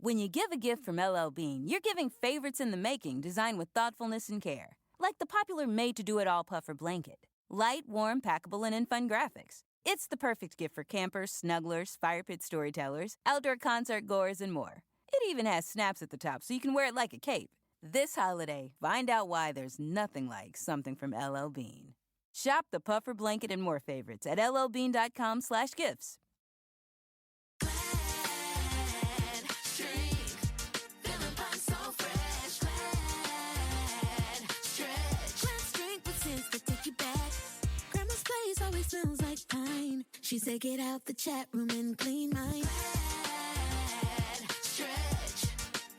When you give a gift from LL Bean, you're giving favorites in the making designed with thoughtfulness and care. Like the popular made-to-do-it-all puffer blanket. Light, warm, packable, and in fun graphics. It's the perfect gift for campers, snugglers, fire pit storytellers, outdoor concert goers, and more. It even has snaps at the top so you can wear it like a cape. This holiday, find out why there's nothing like something from LL Bean. Shop the puffer blanket and more favorites at llbean.com/gifts. Always smells like pine. She said get out the chat room and clean mine. Stretch,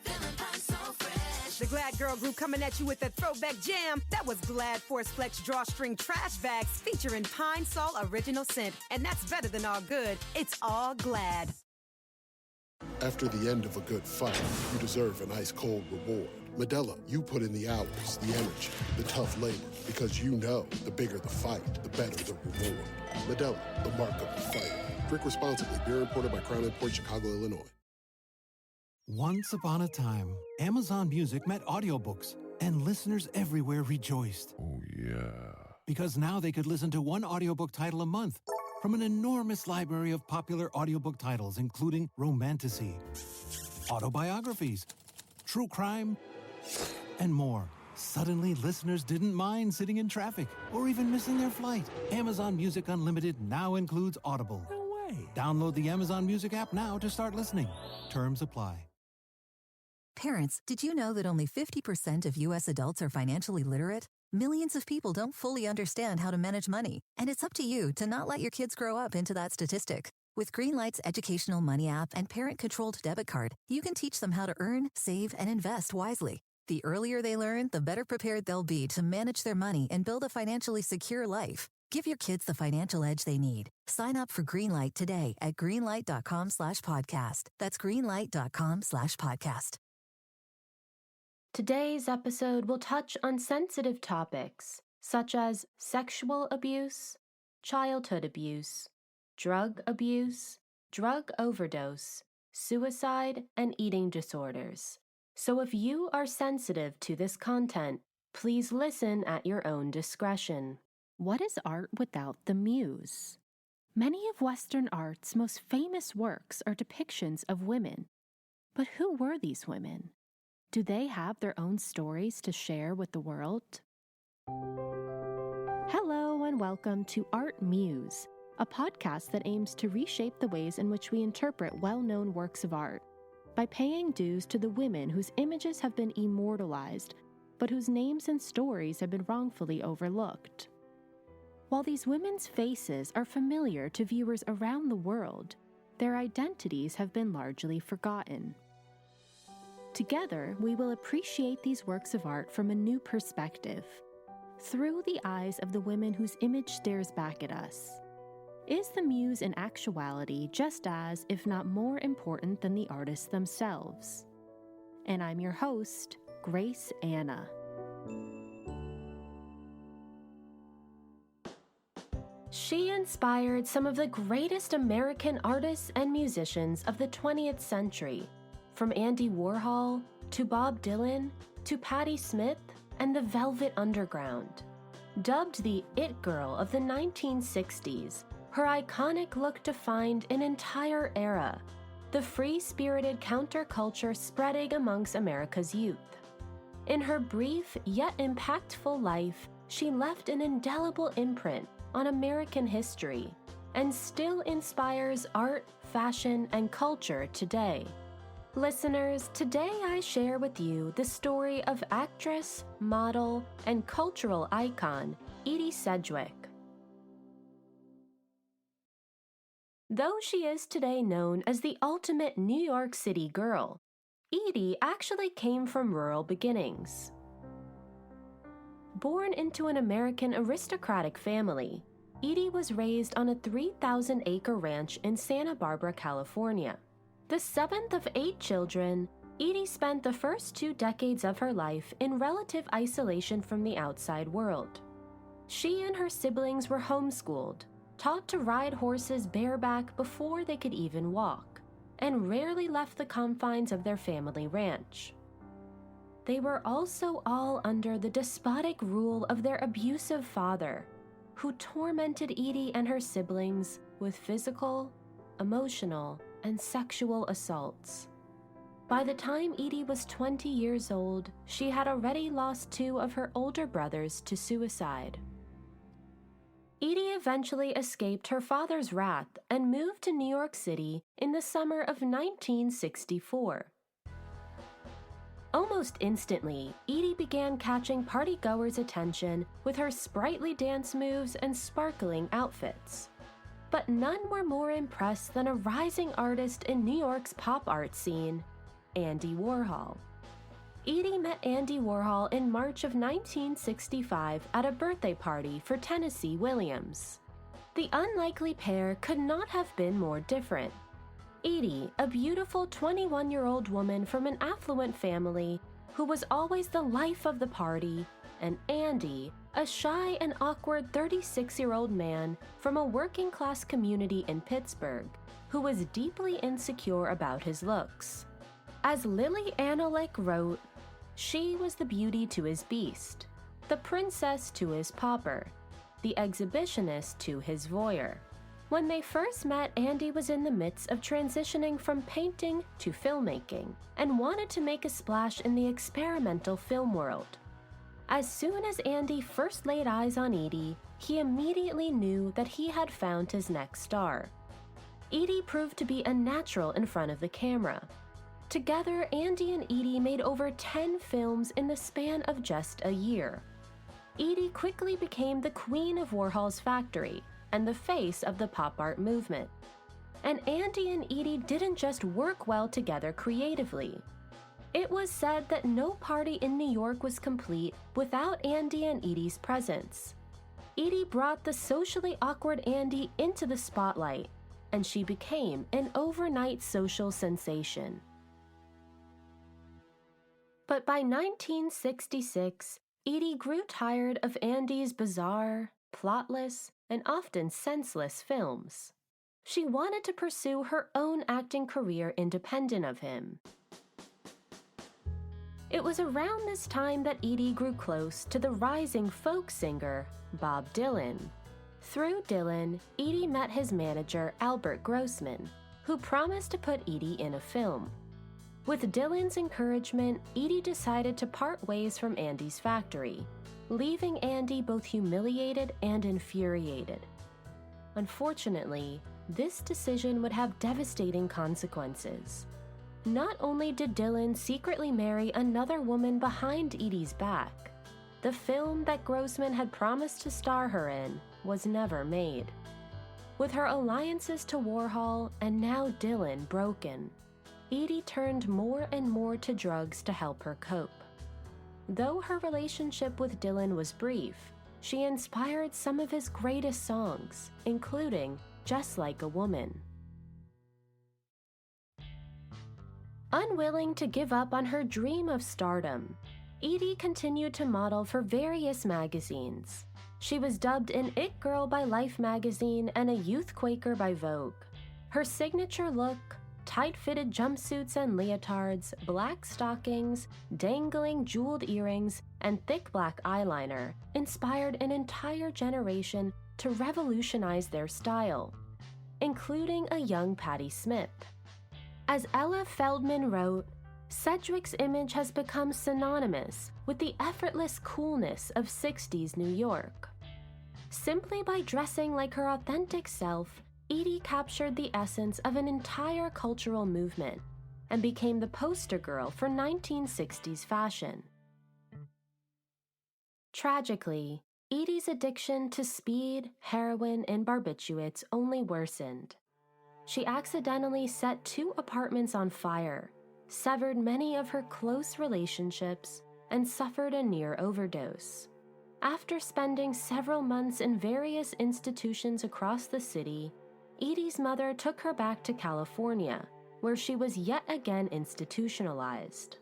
feeling pine so fresh. The Glad Girl Group coming at you with a throwback jam. That was Glad Force Flex Drawstring Trash Bags featuring Pine Sol Original Scent. And that's better than all good. It's all Glad. After the end of a good fight, you deserve an ice-cold reward. Medela, you put in the hours, the energy, the tough labor. Because you know the bigger the fight, the better the reward. Medela, the mark of a fighter. Drink responsibly. Beer imported by Crown Imports, Chicago, Illinois. Once upon a time, Amazon Music met audiobooks, and listeners everywhere rejoiced. Oh, yeah. Because now they could listen to one audiobook title a month from an enormous library of popular audiobook titles, including romantasy, autobiographies, true crime, and more. Suddenly, listeners didn't mind sitting in traffic or even missing their flight. Amazon Music Unlimited now includes Audible. No way. Download the Amazon Music app now to start listening. Terms apply. Parents, did you know that only 50% of U.S. adults are financially literate? Millions of people don't fully understand how to manage money, and it's up to you to not let your kids grow up into that statistic. With Greenlight's educational money app and parent-controlled debit card, you can teach them how to earn, save, and invest wisely. The earlier they learn, the better prepared they'll be to manage their money and build a financially secure life. Give your kids the financial edge they need. Sign up for Greenlight today at greenlight.com/podcast. That's greenlight.com/podcast. Today's episode will touch on sensitive topics such as sexual abuse, childhood abuse, drug overdose, suicide, and eating disorders. So if you are sensitive to this content, please listen at your own discretion. What is art without the muse? Many of Western art's most famous works are depictions of women. But who were these women? Do they have their own stories to share with the world? Hello and welcome to ArtMuse, a podcast that aims to reshape the ways in which we interpret well-known works of art by paying dues to the women whose images have been immortalized, but whose names and stories have been wrongfully overlooked. While these women's faces are familiar to viewers around the world, their identities have been largely forgotten. Together, we will appreciate these works of art from a new perspective, through the eyes of the women whose image stares back at us. Is the muse in actuality just as, if not more important than the artists themselves? And I'm your host, Grace Anna. She inspired some of the greatest American artists and musicians of the 20th century, from Andy Warhol to Bob Dylan to Patti Smith and the Velvet Underground. Dubbed the It Girl of the 1960s, her iconic look defined an entire era, the free-spirited counterculture spreading amongst America's youth. In her brief yet impactful life, she left an indelible imprint on American history and still inspires art, fashion, and culture today. Listeners, today I share with you the story of actress, model, and cultural icon Edie Sedgwick. Though she is today known as the ultimate New York City girl, Edie actually came from rural beginnings. Born into an American aristocratic family, Edie was raised on a 3,000-acre ranch in Santa Barbara, California. The seventh of 8 children, Edie spent the first 2 decades of her life in relative isolation from the outside world. She and her siblings were homeschooled, taught to ride horses bareback before they could even walk. and rarely left the confines of their family ranch. They were also all under the despotic rule of their abusive father, who tormented Edie and her siblings with physical, emotional, and sexual assaults. By the time Edie was 20 years old, she had already lost 2 of her older brothers to suicide. Edie eventually escaped her father's wrath and moved to New York City in the summer of 1964. Almost instantly, Edie began catching partygoers' attention with her sprightly dance moves and sparkling outfits. But none were more impressed than a rising artist in New York's pop art scene, Andy Warhol. Edie met Andy Warhol in March of 1965 at a birthday party for Tennessee Williams. The unlikely pair could not have been more different. Edie, a beautiful 21-year-old woman from an affluent family who was always the life of the party, and Andy, a shy and awkward 36-year-old man from a working-class community in Pittsburgh who was deeply insecure about his looks. As Lily Anolick wrote, she was the beauty to his beast, the princess to his pauper, the exhibitionist to his voyeur. When they first met, Andy was in the midst of transitioning from painting to filmmaking and wanted to make a splash in the experimental film world. As soon as Andy first laid eyes on Edie, he immediately knew that he had found his next star. Edie proved to be a natural in front of the camera. Together, Andy and Edie made over 10 films in the span of just a year. Edie quickly became the queen of Warhol's factory and the face of the pop art movement. And Andy and Edie didn't just work well together creatively. It was said that no party in New York was complete without Andy and Edie's presence. Edie brought the socially awkward Andy into the spotlight, and she became an overnight social sensation. But by 1966, Edie grew tired of Andy's bizarre, plotless, and often senseless films. She wanted to pursue her own acting career independent of him. It was around this time that Edie grew close to the rising folk singer, Bob Dylan. Through Dylan, Edie met his manager, Albert Grossman, who promised to put Edie in a film. With Dylan's encouragement, Edie decided to part ways from Andy's factory, leaving Andy both humiliated and infuriated. Unfortunately, this decision would have devastating consequences. Not only did Dylan secretly marry another woman behind Edie's back, the film that Grossman had promised to star her in was never made. With her alliances to Warhol and now Dylan broken, Edie turned more and more to drugs to help her cope. Though her relationship with Dylan was brief, she inspired some of his greatest songs, including Just Like a Woman. Unwilling to give up on her dream of stardom, Edie continued to model for various magazines. She was dubbed an It Girl by Life magazine and a Youth Quaker by Vogue. Her signature look, tight-fitted jumpsuits and leotards, black stockings, dangling jeweled earrings, and thick black eyeliner inspired an entire generation to revolutionize their style, including a young Patti Smith. As Ella Feldman wrote, Sedgwick's image has become synonymous with the effortless coolness of 60s New York. Simply by dressing like her authentic self, Edie captured the essence of an entire cultural movement and became the poster girl for 1960s fashion. Tragically, Edie's addiction to speed, heroin, and barbiturates only worsened. She accidentally set 2 apartments on fire, severed many of her close relationships, and suffered a near overdose. After spending several months in various institutions across the city, Edie's mother took her back to California, where she was yet again institutionalized.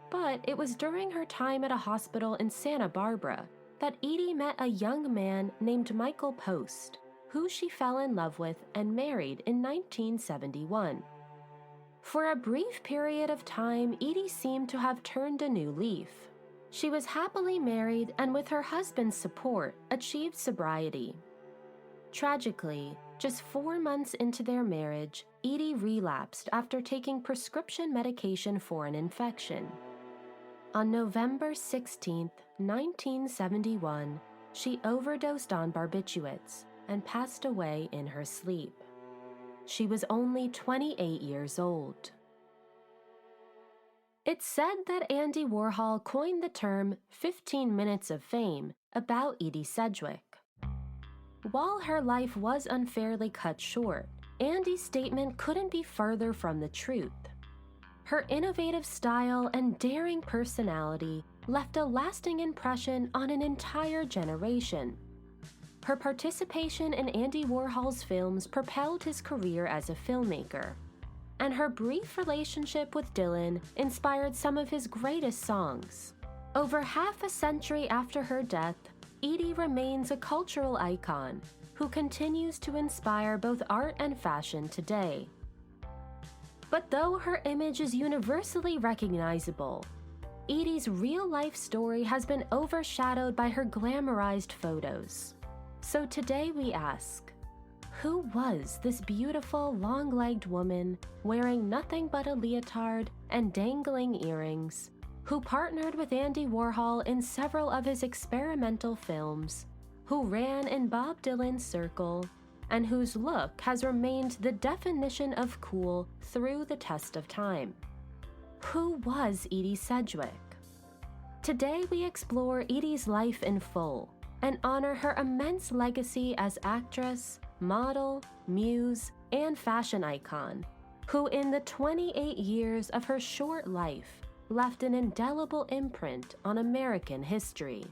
But it was during her time at a hospital in Santa Barbara that Edie met a young man named Michael Post, who she fell in love with and married in 1971. For a brief period of time, Edie seemed to have turned a new leaf. She was happily married and with her husband's support, achieved sobriety. Tragically, just 4 months into their marriage, Edie relapsed after taking prescription medication for an infection. On November 16, 1971, she overdosed on barbiturates and passed away in her sleep. She was only 28 years old. It's said that Andy Warhol coined the term 15 minutes of fame about Edie Sedgwick. While her life was unfairly cut short, Andy's statement couldn't be further from the truth. Her innovative style and daring personality left a lasting impression on an entire generation. Her participation in Andy Warhol's films propelled his career as a filmmaker, and her brief relationship with Dylan inspired some of his greatest songs. Over half a century after her death, Edie remains a cultural icon who continues to inspire both art and fashion today. But though her image is universally recognizable, Edie's real-life story has been overshadowed by her glamorized photos. So today we ask, who was this beautiful, long-legged woman wearing nothing but a leotard and dangling earrings, who partnered with Andy Warhol in several of his experimental films, who ran in Bob Dylan's circle, and whose look has remained the definition of cool through the test of time? Who was Edie Sedgwick? Today we explore Edie's life in full and honor her immense legacy as actress, model, muse, and fashion icon, who in the 28 years of her short life left an indelible imprint on American history.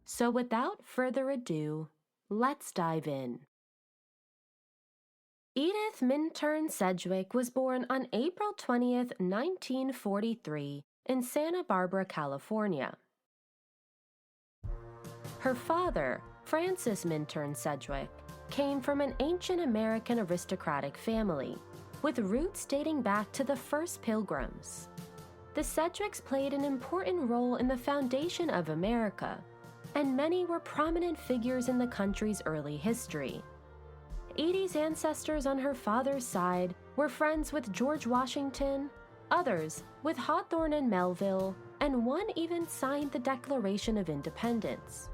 So without further ado, let's dive in. Edith Minturn Sedgwick was born on April 20th, 1943 in Santa Barbara, California. Her father, Francis Minturn Sedgwick, came from an ancient American aristocratic family, with roots dating back to the first Pilgrims. The Sedgwicks played an important role in the foundation of America, and many were prominent figures in the country's early history. Edie's ancestors on her father's side were friends with George Washington, others with Hawthorne and Melville, and one even signed the Declaration of Independence.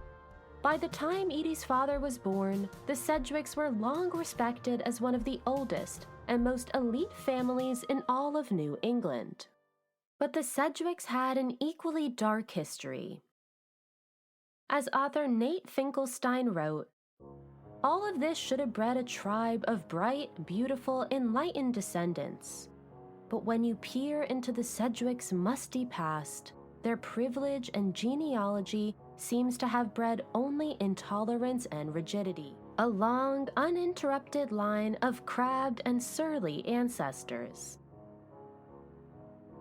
By the time Edie's father was born, the Sedgwicks were long respected as one of the oldest and most elite families in all of New England. But the Sedgwicks had an equally dark history. As author Nate Finkelstein wrote, all of this should have bred a tribe of bright, beautiful, enlightened descendants. But when you peer into the Sedgwicks' musty past, their privilege and genealogy seems to have bred only intolerance and rigidity, a long, uninterrupted line of crabbed and surly ancestors.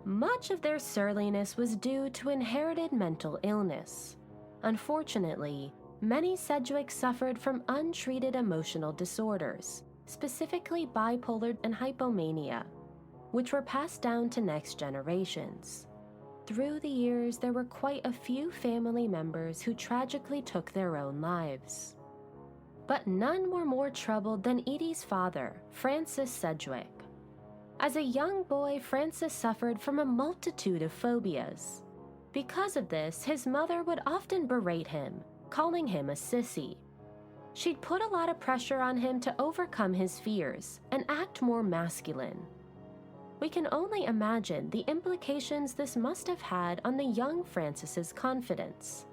Much of their surliness was due to inherited mental illness. Unfortunately, many Sedgwicks suffered from untreated emotional disorders, specifically bipolar and hypomania, which were passed down to next generations. Through the years, there were quite a few family members who tragically took their own lives. But none were more troubled than Edie's father, Francis Sedgwick. As a young boy, Francis suffered from a multitude of phobias. Because of this, his mother would often berate him, calling him a sissy. She'd put a lot of pressure on him to overcome his fears and act more masculine. We can only imagine the implications this must have had on the young Francis's confidence.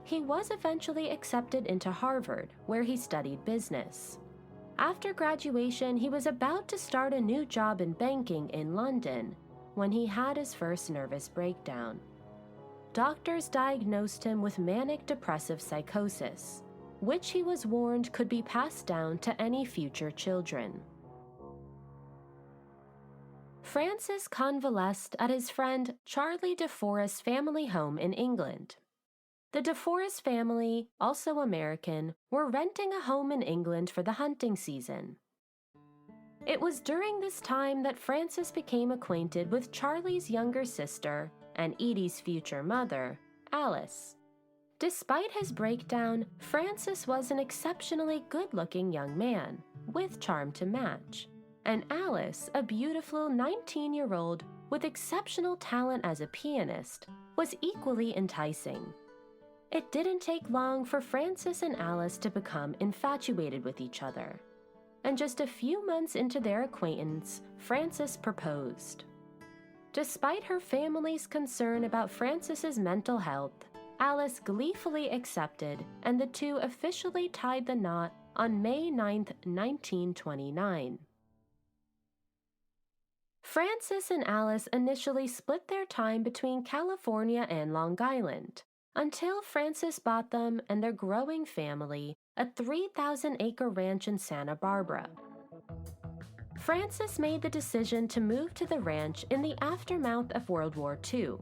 He was eventually accepted into Harvard, where he studied business. After graduation, he was about to start a new job in banking in London when he had his first nervous breakdown. Doctors diagnosed him with manic depressive psychosis, which he was warned could be passed down to any future children. Francis convalesced at his friend Charlie DeForest's family home in England. The DeForest family, also American, were renting a home in England for the hunting season. It was during this time that Frances became acquainted with Charlie's younger sister and Edie's future mother, Alice. Despite his breakdown, Francis was an exceptionally good-looking young man, with charm to match, and Alice, a beautiful 19-year-old with exceptional talent as a pianist, was equally enticing. It didn't take long for Francis and Alice to become infatuated with each other, and just a few months into their acquaintance, Frances proposed. Despite her family's concern about Francis's mental health, Alice gleefully accepted, and the two officially tied the knot on May 9, 1929. Francis and Alice initially split their time between California and Long Island, until Francis bought them and their growing family a 3,000-acre ranch in Santa Barbara. Francis made the decision to move to the ranch in the aftermath of World War II.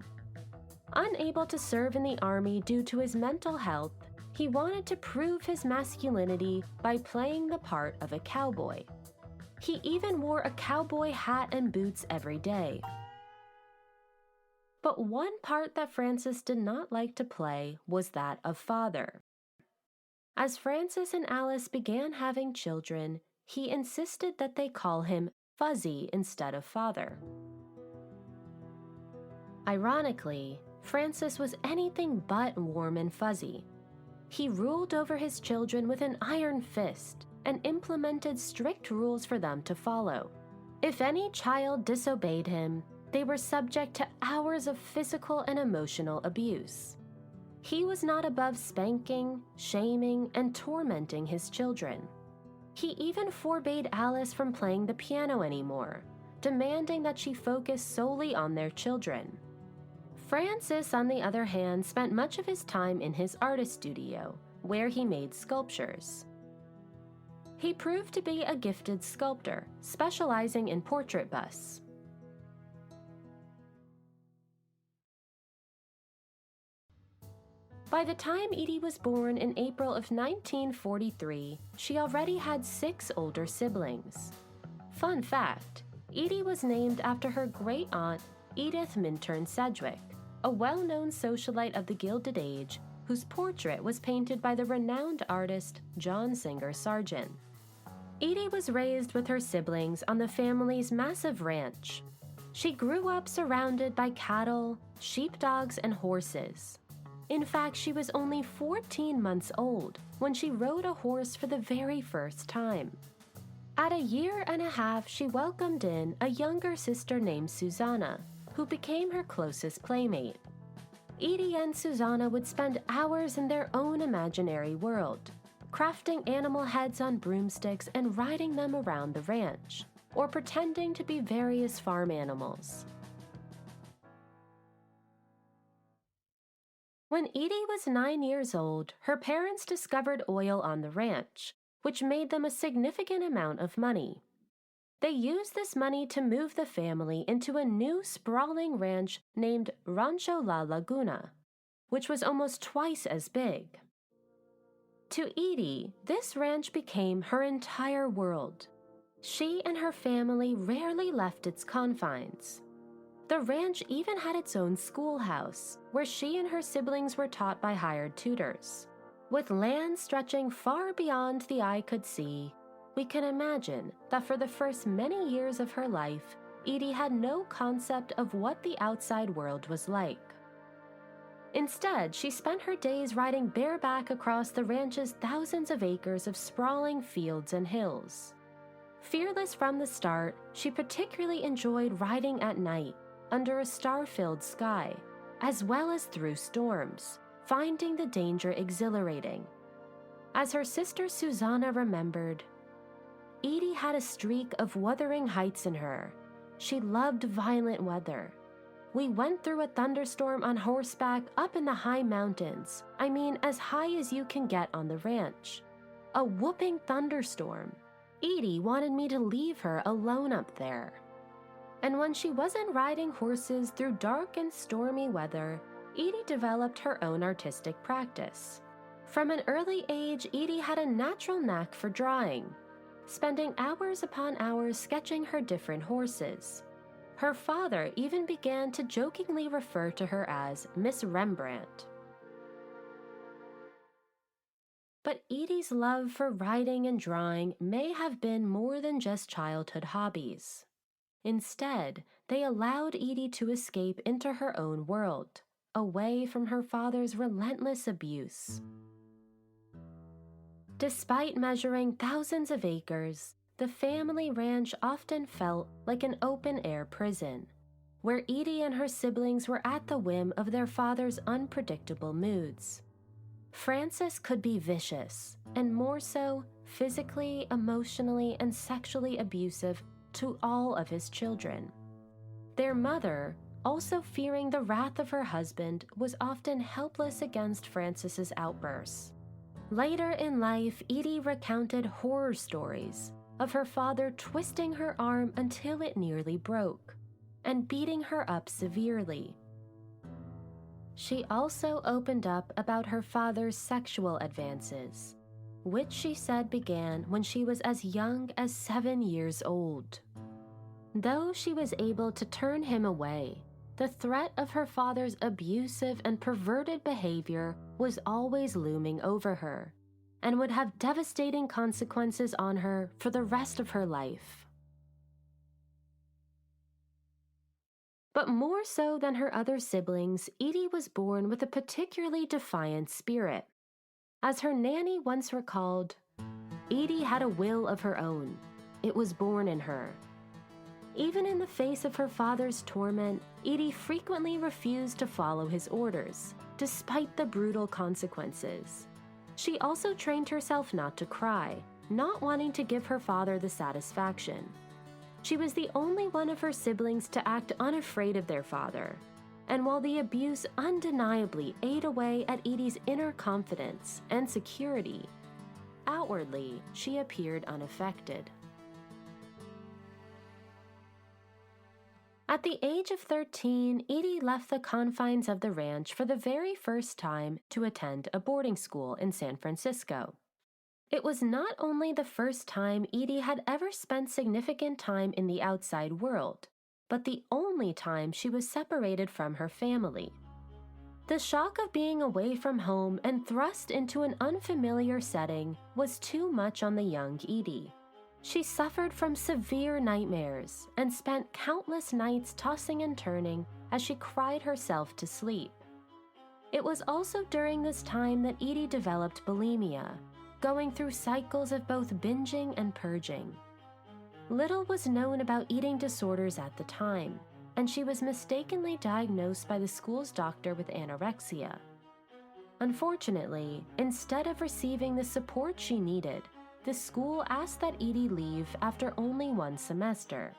Unable to serve in the Army due to his mental health, he wanted to prove his masculinity by playing the part of a cowboy. He even wore a cowboy hat and boots every day. But one part that Francis did not like to play was that of father. As Francis and Alice began having children, he insisted that they call him Fuzzy instead of father. Ironically, Francis was anything but warm and fuzzy. He ruled over his children with an iron fist and implemented strict rules for them to follow. If any child disobeyed him, they were subject to hours of physical and emotional abuse. He was not above spanking, shaming, and tormenting his children. He even forbade Alice from playing the piano anymore, demanding that she focus solely on their children. Francis, on the other hand, spent much of his time in his artist studio, where he made sculptures. He proved to be a gifted sculptor, specializing in portrait busts. By the time Edie was born in April of 1943, she already had 6 older siblings. Fun fact, Edie was named after her great-aunt, Edith Minturn Sedgwick, a well-known socialite of the Gilded Age whose portrait was painted by the renowned artist John Singer Sargent. Edie was raised with her siblings on the family's massive ranch. She grew up surrounded by cattle, sheepdogs, and horses. In fact, she was only 14 months old when she rode a horse for the very first time. At a year and a half, she welcomed in a younger sister named Susanna, who became her closest playmate. Edie and Susanna would spend hours in their own imaginary world, crafting animal heads on broomsticks and riding them around the ranch, or pretending to be various farm animals. When Edie was 9 years old, her parents discovered oil on the ranch, which made them a significant amount of money. They used this money to move the family into a new sprawling ranch named Rancho La Laguna, which was almost twice as big. To Edie, this ranch became her entire world. She and her family rarely left its confines. The ranch even had its own schoolhouse, where she and her siblings were taught by hired tutors. With land stretching far beyond the eye could see, we can imagine that for the first many years of her life, Edie had no concept of what the outside world was like. Instead, she spent her days riding bareback across the ranch's thousands of acres of sprawling fields and hills. Fearless from the start, she particularly enjoyed riding at night, under a star-filled sky, as well as through storms, finding the danger exhilarating. As her sister Susanna remembered, Edie had a streak of wuthering heights in her. She loved violent weather. We went through a thunderstorm on horseback up in the high mountains. I mean, as high as you can get on the ranch. A whooping thunderstorm. Edie wanted me to leave her alone up there. And when she wasn't riding horses through dark and stormy weather, Edie developed her own artistic practice. From an early age, Edie had a natural knack for drawing. spending hours upon hours sketching her different horses. Her father even began to jokingly refer to her as Miss Rembrandt. But Edie's love for writing and drawing may have been more than just childhood hobbies. Instead, they allowed Edie to escape into her own world, away from her father's relentless abuse. Despite measuring thousands of acres, the family ranch often felt like an open-air prison, where Edie and her siblings were at the whim of their father's unpredictable moods. Frances could be vicious, and more so, physically, emotionally, and sexually abusive to all of his children. Their mother, also fearing the wrath of her husband, was often helpless against Frances's outbursts. Later in life, Edie recounted horror stories of her father twisting her arm until it nearly broke, and beating her up severely. She also opened up about her father's sexual advances, which she said began when she was as young as 7 years old. Though she was able to turn him away, the threat of her father's abusive and perverted behavior was always looming over her, and would have devastating consequences on her for the rest of her life. But more so than her other siblings, Edie was born with a particularly defiant spirit. As her nanny once recalled, Edie had a will of her own. It was born in her. Even in the face of her father's torment, Edie frequently refused to follow his orders, despite the brutal consequences. She also trained herself not to cry, not wanting to give her father the satisfaction. She was the only one of her siblings to act unafraid of their father, and while the abuse undeniably ate away at Edie's inner confidence and security, outwardly she appeared unaffected. At the age of 13, Edie left the confines of the ranch for the very first time to attend a boarding school in San Francisco. It was not only the first time Edie had ever spent significant time in the outside world, but the only time she was separated from her family. The shock of being away from home and thrust into an unfamiliar setting was too much on the young Edie. She suffered from severe nightmares and spent countless nights tossing and turning as she cried herself to sleep. It was also during this time that Edie developed bulimia, going through cycles of both binging and purging. Little was known about eating disorders at the time, and she was mistakenly diagnosed by the school's doctor with anorexia. Unfortunately, instead of receiving the support she needed, the school asked that Edie leave after only 1 semester.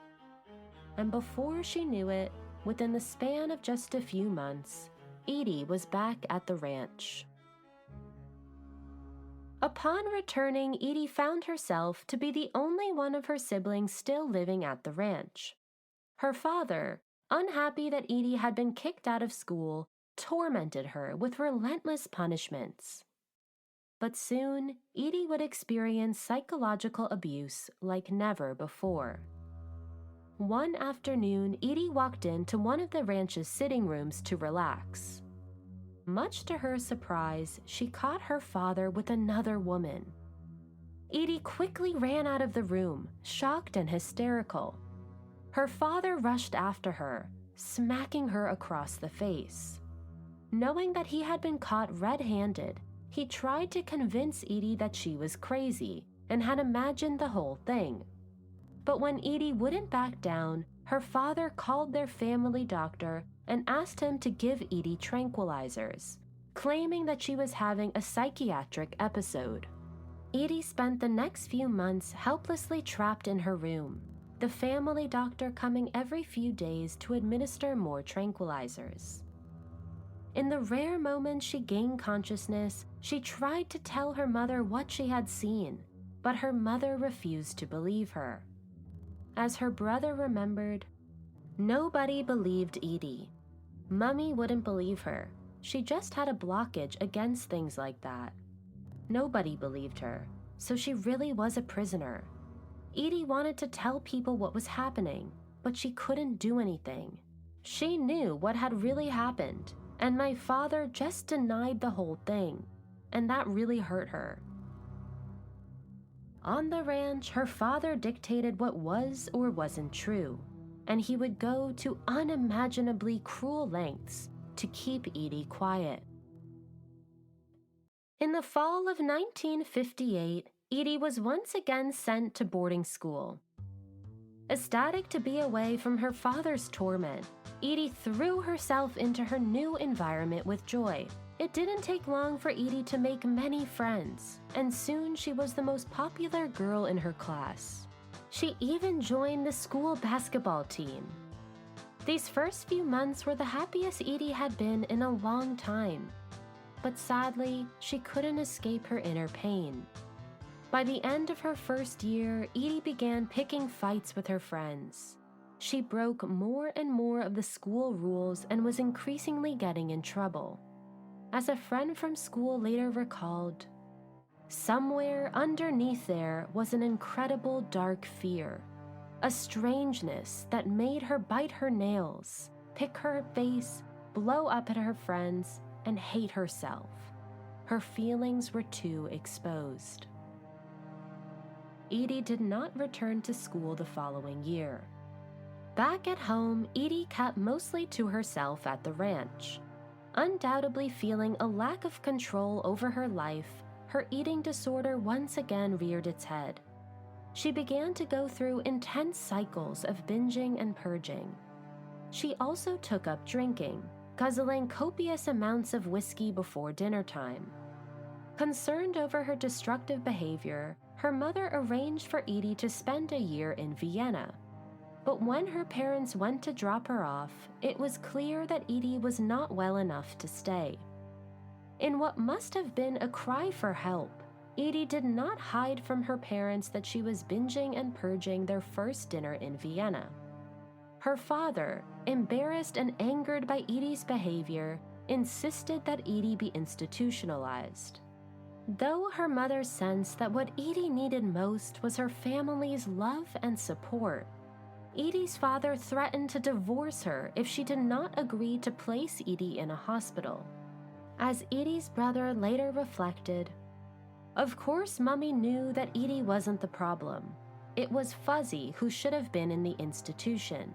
And before she knew it, within the span of just a few months, Edie was back at the ranch. Upon returning, Edie found herself to be the only one of her siblings still living at the ranch. Her father, unhappy that Edie had been kicked out of school, tormented her with relentless punishments. But soon, Edie would experience psychological abuse like never before. One afternoon, Edie walked into one of the ranch's sitting rooms to relax. Much to her surprise, she caught her father with another woman. Edie quickly ran out of the room, shocked and hysterical. Her father rushed after her, smacking her across the face. Knowing that he had been caught red-handed, he tried to convince Edie that she was crazy and had imagined the whole thing. But when Edie wouldn't back down, her father called their family doctor and asked him to give Edie tranquilizers, claiming that she was having a psychiatric episode. Edie spent the next few months helplessly trapped in her room, the family doctor coming every few days to administer more tranquilizers. In the rare moments she gained consciousness, she tried to tell her mother what she had seen, but her mother refused to believe her. As her brother remembered, nobody believed Edie. Mummy wouldn't believe her. She just had a blockage against things like that. Nobody believed her, so she really was a prisoner. Edie wanted to tell people what was happening, but she couldn't do anything. She knew what had really happened, and my father just denied the whole thing, and that really hurt her. On the ranch, her father dictated what was or wasn't true, and he would go to unimaginably cruel lengths to keep Edie quiet. In the fall of 1958, Edie was once again sent to boarding school. Ecstatic to be away from her father's torment, Edie threw herself into her new environment with joy. It didn't take long for Edie to make many friends, and soon she was the most popular girl in her class. She even joined the school basketball team. These first few months were the happiest Edie had been in a long time, but sadly, she couldn't escape her inner pain. By the end of her first year, Edie began picking fights with her friends. She broke more and more of the school rules and was increasingly getting in trouble. As a friend from school later recalled, somewhere underneath there was an incredible dark fear, a strangeness that made her bite her nails, pick her face, blow up at her friends, and hate herself. Her feelings were too exposed. Edie did not return to school the following year. Back at home, Edie kept mostly to herself at the ranch. Undoubtedly feeling a lack of control over her life, her eating disorder once again reared its head. She began to go through intense cycles of binging and purging. She also took up drinking, guzzling copious amounts of whiskey before dinner time. Concerned over her destructive behavior, her mother arranged for Edie to spend a year in Vienna. But when her parents went to drop her off, it was clear that Edie was not well enough to stay. In what must have been a cry for help, Edie did not hide from her parents that she was binging and purging their first dinner in Vienna. Her father, embarrassed and angered by Edie's behavior, insisted that Edie be institutionalized. Though her mother sensed that what Edie needed most was her family's love and support, Edie's father threatened to divorce her if she did not agree to place Edie in a hospital. As Edie's brother later reflected, "Of course, Mummy knew that Edie wasn't the problem. It was Fuzzy who should have been in the institution.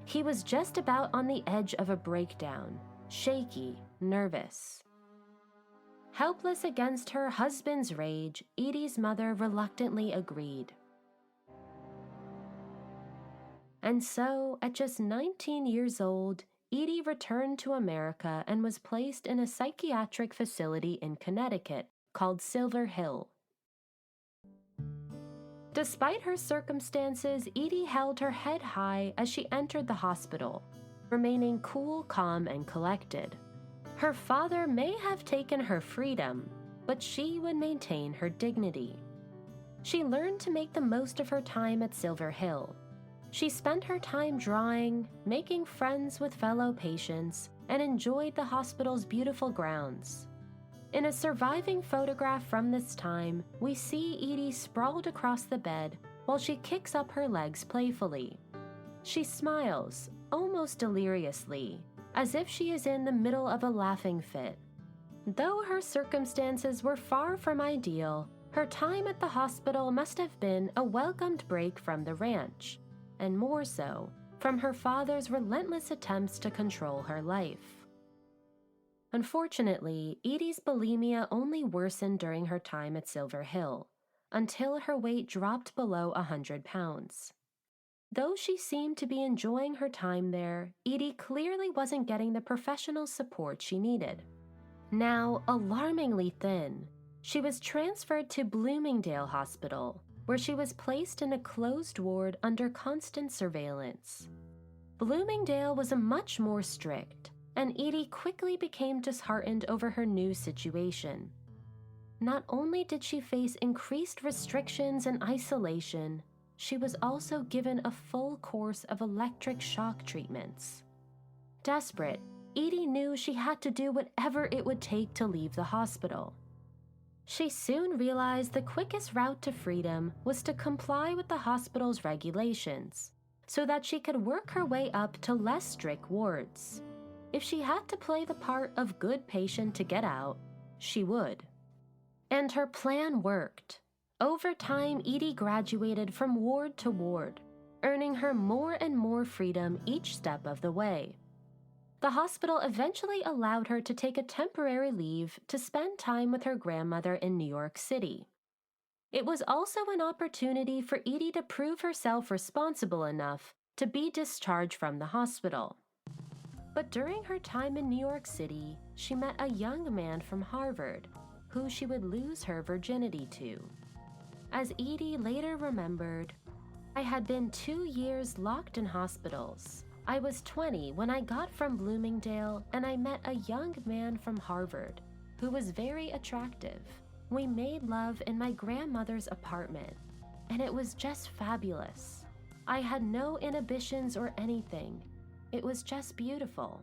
He was just about on the edge of a breakdown, shaky, nervous." Helpless against her husband's rage, Edie's mother reluctantly agreed. And so, at just 19 years old, Edie returned to America and was placed in a psychiatric facility in Connecticut called Silver Hill. Despite her circumstances, Edie held her head high as she entered the hospital, remaining cool, calm, and collected. Her father may have taken her freedom, but she would maintain her dignity. She learned to make the most of her time at Silver Hill. She spent her time drawing, making friends with fellow patients, and enjoyed the hospital's beautiful grounds. In a surviving photograph from this time, we see Edie sprawled across the bed while she kicks up her legs playfully. She smiles, almost deliriously, as if she is in the middle of a laughing fit. Though her circumstances were far from ideal, her time at the hospital must have been a welcomed break from the ranch, and more so, from her father's relentless attempts to control her life. Unfortunately, Edie's bulimia only worsened during her time at Silver Hill, until her weight dropped below 100 pounds. Though she seemed to be enjoying her time there, Edie clearly wasn't getting the professional support she needed. Now alarmingly thin, she was transferred to Bloomingdale Hospital, where she was placed in a closed ward under constant surveillance. Bloomingdale was much more strict, and Edie quickly became disheartened over her new situation. Not only did she face increased restrictions and isolation, she was also given a full course of electric shock treatments. Desperate, Edie knew she had to do whatever it would take to leave the hospital. She soon realized the quickest route to freedom was to comply with the hospital's regulations, so that she could work her way up to less strict wards. If she had to play the part of good patient to get out, she would. And her plan worked. Over time, Edie graduated from ward to ward, earning her more and more freedom each step of the way. The hospital eventually allowed her to take a temporary leave to spend time with her grandmother in New York City. It was also an opportunity for Edie to prove herself responsible enough to be discharged from the hospital. But during her time in New York City, she met a young man from Harvard, who she would lose her virginity to. As Edie later remembered, "I had been 2 years locked in hospitals. I was 20 when I got from Bloomingdale, and I met a young man from Harvard who was very attractive. We made love in my grandmother's apartment, and it was just fabulous. I had no inhibitions or anything. It was just beautiful."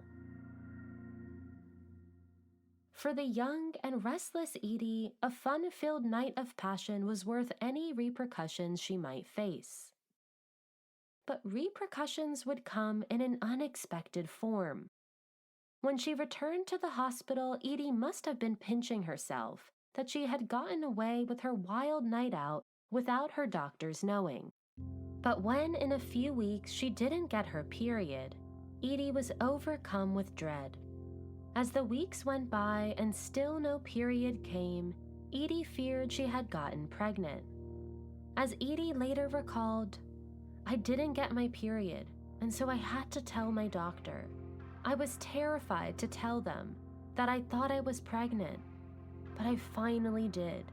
For the young and restless Edie, a fun-filled night of passion was worth any repercussions she might face. But repercussions would come in an unexpected form. When she returned to the hospital, Edie must have been pinching herself that she had gotten away with her wild night out without her doctors knowing. But when in a few weeks she didn't get her period, Edie was overcome with dread. As the weeks went by and still no period came, Edie feared she had gotten pregnant. As Edie later recalled, "I didn't get my period, and so I had to tell my doctor. I was terrified to tell them that I thought I was pregnant, but I finally did."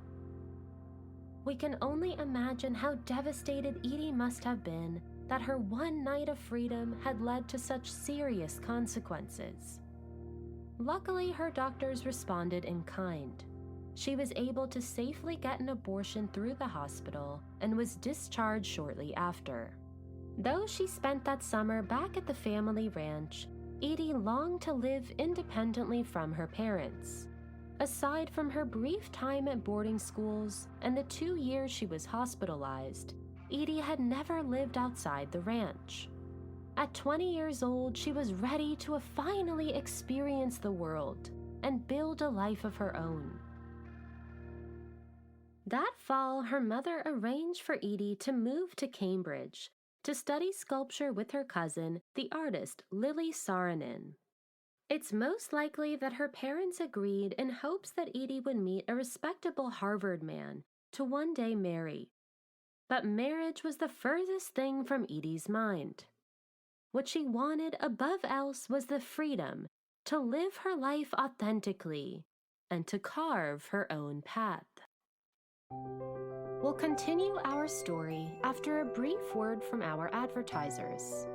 We can only imagine how devastated Edie must have been that her one night of freedom had led to such serious consequences. Luckily, her doctors responded in kind. She was able to safely get an abortion through the hospital and was discharged shortly after. Though she spent that summer back at the family ranch, Edie longed to live independently from her parents. Aside from her brief time at boarding schools and the 2 years she was hospitalized, Edie had never lived outside the ranch. At 20 years old, she was ready to finally experience the world and build a life of her own. That fall, her mother arranged for Edie to move to Cambridge to study sculpture with her cousin, the artist Lily Saarinen. It's most likely that her parents agreed in hopes that Edie would meet a respectable Harvard man to one day marry. But marriage was the furthest thing from Edie's mind. What she wanted above else was the freedom to live her life authentically and to carve her own path. We'll continue our story after a brief word from our advertisers.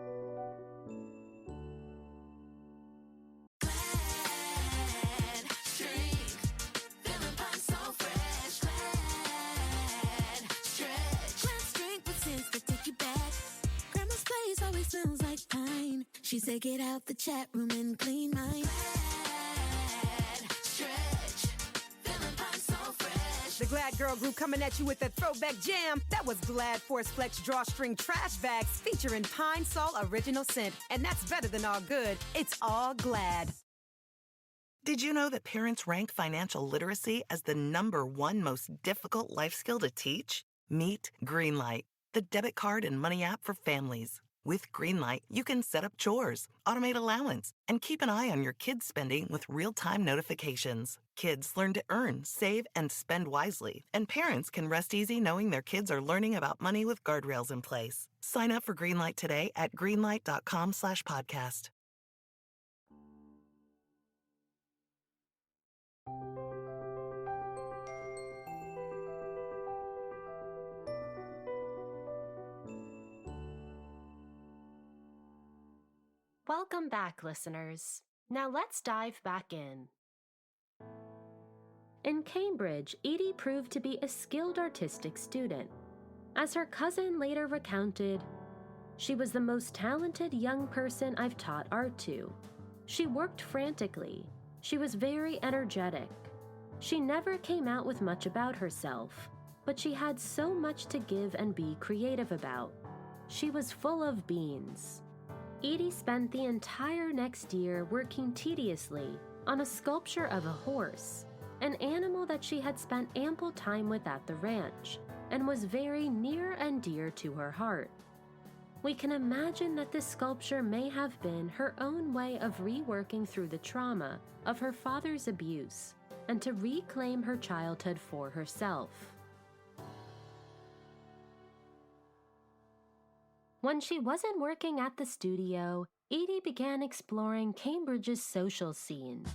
Smells like pine. She said, "Get out the chat room and clean mine." The Glad Girl Group coming at you with a throwback jam. That was Glad Force Flex Drawstring Trash Bags featuring Pine Sol Original Scent. And that's better than all good. It's all Glad. Did you know that parents rank financial literacy as the #1 most difficult life skill to teach? Meet Greenlight, the debit card and money app for families. With Greenlight, you can set up chores, automate allowance, and keep an eye on your kids' spending with real-time notifications. Kids learn to earn, save, and spend wisely, and parents can rest easy knowing their kids are learning about money with guardrails in place. Sign up for Greenlight today at greenlight.com/podcast. Welcome back, listeners. Now let's dive back in. In Cambridge, Edie proved to be a skilled artistic student. As her cousin later recounted, "She was the most talented young person I've taught art to. She worked frantically. She was very energetic. She never came out with much about herself, but she had so much to give and be creative about. She was full of beans. Edie spent the entire next year working tediously on a sculpture of a horse, an animal that she had spent ample time with at the ranch and was very near and dear to her heart. We can imagine that this sculpture may have been her own way of reworking through the trauma of her father's abuse and to reclaim her childhood for herself. When she wasn't working at the studio, Edie began exploring Cambridge's social scene.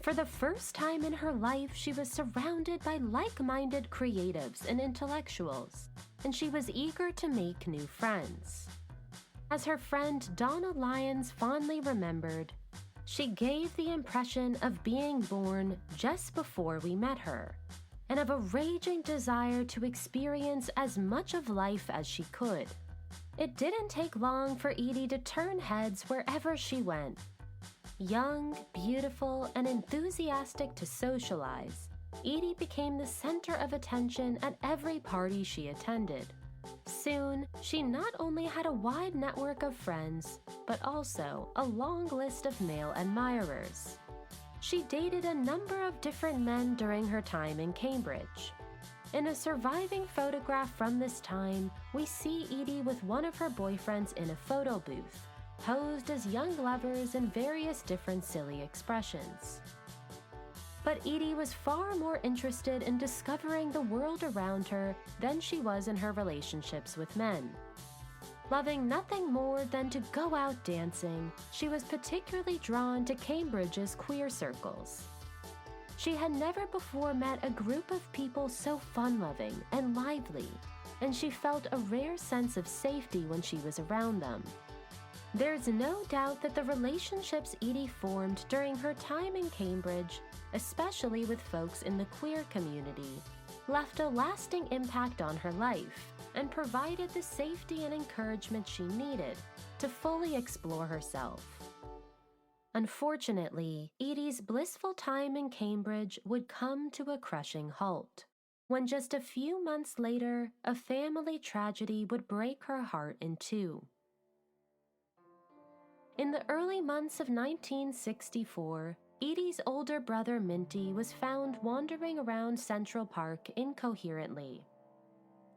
For the first time in her life, she was surrounded by like-minded creatives and intellectuals, and she was eager to make new friends. As her friend Donna Lyons fondly remembered, she gave the impression of being born just before we met her, and of a raging desire to experience as much of life as she could. It didn't take long for Edie to turn heads wherever she went. Young, beautiful, and enthusiastic to socialize, Edie became the center of attention at every party she attended. Soon, she not only had a wide network of friends, but also a long list of male admirers. She dated a number of different men during her time in Cambridge. In a surviving photograph from this time, we see Edie with one of her boyfriends in a photo booth, posed as young lovers in various different silly expressions. But Edie was far more interested in discovering the world around her than she was in her relationships with men. Loving nothing more than to go out dancing, she was particularly drawn to Cambridge's queer circles. She had never before met a group of people so fun-loving and lively, and she felt a rare sense of safety when she was around them. There's no doubt that the relationships Edie formed during her time in Cambridge, especially with folks in the queer community, left a lasting impact on her life and provided the safety and encouragement she needed to fully explore herself. Unfortunately, Edie's blissful time in Cambridge would come to a crushing halt, when just a few months later, a family tragedy would break her heart in two. In the early months of 1964, Edie's older brother Minty was found wandering around Central Park incoherently.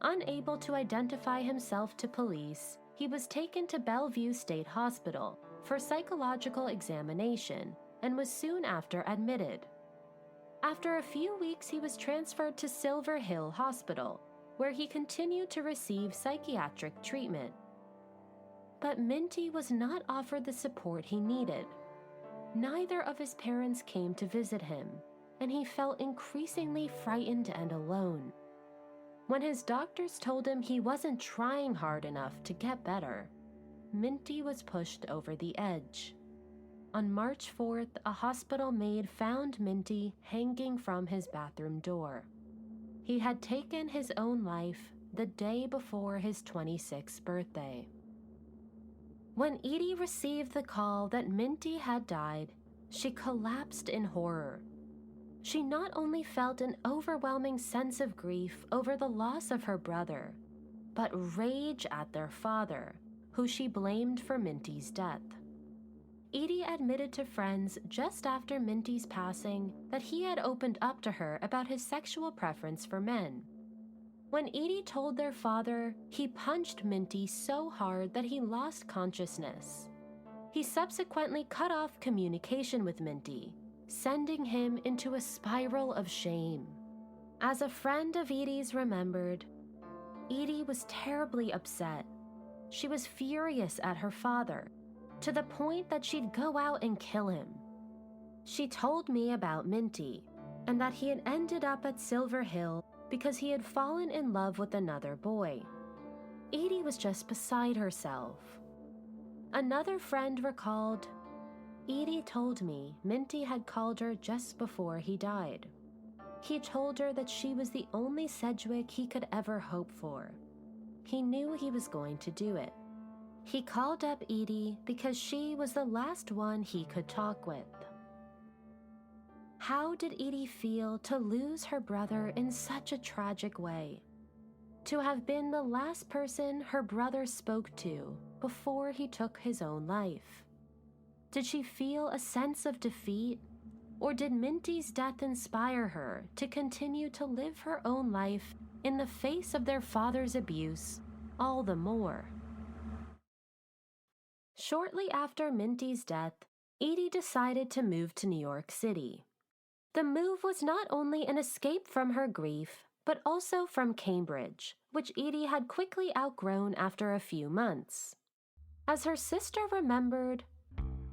Unable to identify himself to police, he was taken to Bellevue State Hospital for psychological examination and was soon after admitted. After a few weeks, he was transferred to Silver Hill Hospital, where he continued to receive psychiatric treatment. But Minty was not offered the support he needed. Neither of his parents came to visit him, and he felt increasingly frightened and alone. When his doctors told him he wasn't trying hard enough to get better, Minty was pushed over the edge. On March 4th, a hospital maid found Minty hanging from his bathroom door. He had taken his own life the day before his 26th birthday. When Edie received the call that Minty had died, she collapsed in horror. She not only felt an overwhelming sense of grief over the loss of her brother, but rage at their father, who she blamed for Minty's death. Edie admitted to friends just after Minty's passing that he had opened up to her about his sexual preference for men. When Edie told their father, he punched Minty so hard that he lost consciousness. He subsequently cut off communication with Minty, sending him into a spiral of shame. As a friend of Edie's remembered, Edie was terribly upset. She was furious at her father, to the point that she'd go out and kill him. She told me about Minty, and that he had ended up at Silver Hill because he had fallen in love with another boy. Edie was just beside herself. Another friend recalled, Edie told me Minty had called her just before he died. He told her that she was the only Sedgwick he could ever hope for. He knew he was going to do it. He called up Edie because she was the last one he could talk with. How did Edie feel to lose her brother in such a tragic way? To have been the last person her brother spoke to before he took his own life? Did she feel a sense of defeat? Or did Minty's death inspire her to continue to live her own life in the face of their father's abuse all the more? Shortly after Minty's death, Edie decided to move to New York City. The move was not only an escape from her grief, but also from Cambridge, which Edie had quickly outgrown after a few months. As her sister remembered,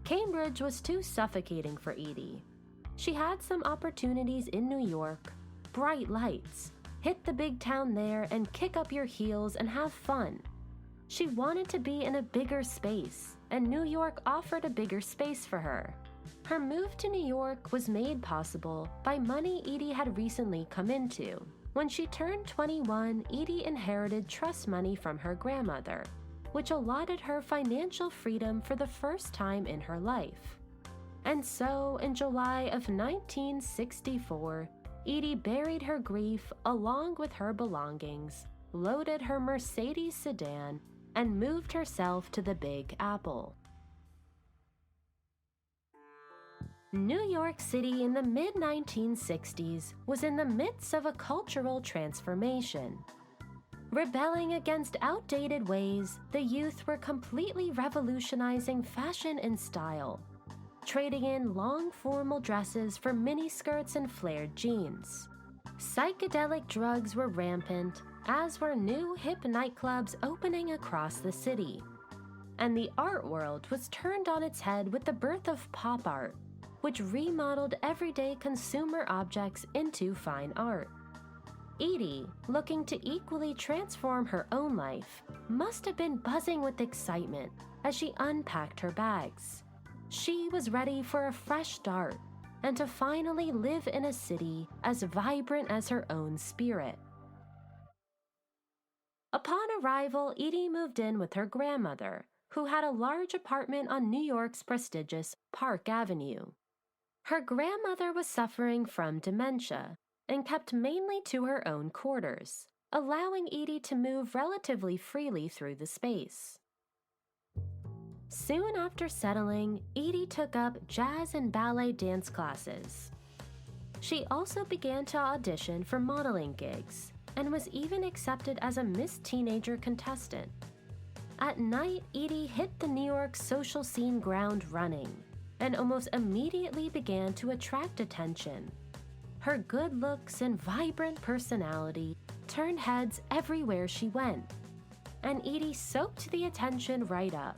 Cambridge was too suffocating for Edie. She had some opportunities in New York, bright lights, hit the big town there and kick up your heels and have fun. She wanted to be in a bigger space, and New York offered a bigger space for her. Her move to New York was made possible by money Edie had recently come into. When she turned 21, Edie inherited trust money from her grandmother, which allotted her financial freedom for the first time in her life. And so, in July of 1964, Edie buried her grief along with her belongings, loaded her Mercedes sedan, and moved herself to the Big Apple. New York City in the mid-1960s was in the midst of a cultural transformation. Rebelling against outdated ways, the youth were completely revolutionizing fashion and style, trading in long formal dresses for miniskirts and flared jeans. Psychedelic drugs were rampant, as were new hip nightclubs opening across the city. And the art world was turned on its head with the birth of pop art, which remodeled everyday consumer objects into fine art. Edie, looking to equally transform her own life, must have been buzzing with excitement as she unpacked her bags. She was ready for a fresh start and to finally live in a city as vibrant as her own spirit. Upon arrival, Edie moved in with her grandmother, who had a large apartment on New York's prestigious Park Avenue. Her grandmother was suffering from dementia and kept mainly to her own quarters, allowing Edie to move relatively freely through the space. Soon after settling, Edie took up jazz and ballet dance classes. She also began to audition for modeling gigs and was even accepted as a Miss Teenager contestant. At night, Edie hit the New York social scene ground running and almost immediately began to attract attention. Her good looks and vibrant personality turned heads everywhere she went, and Edie soaked the attention right up.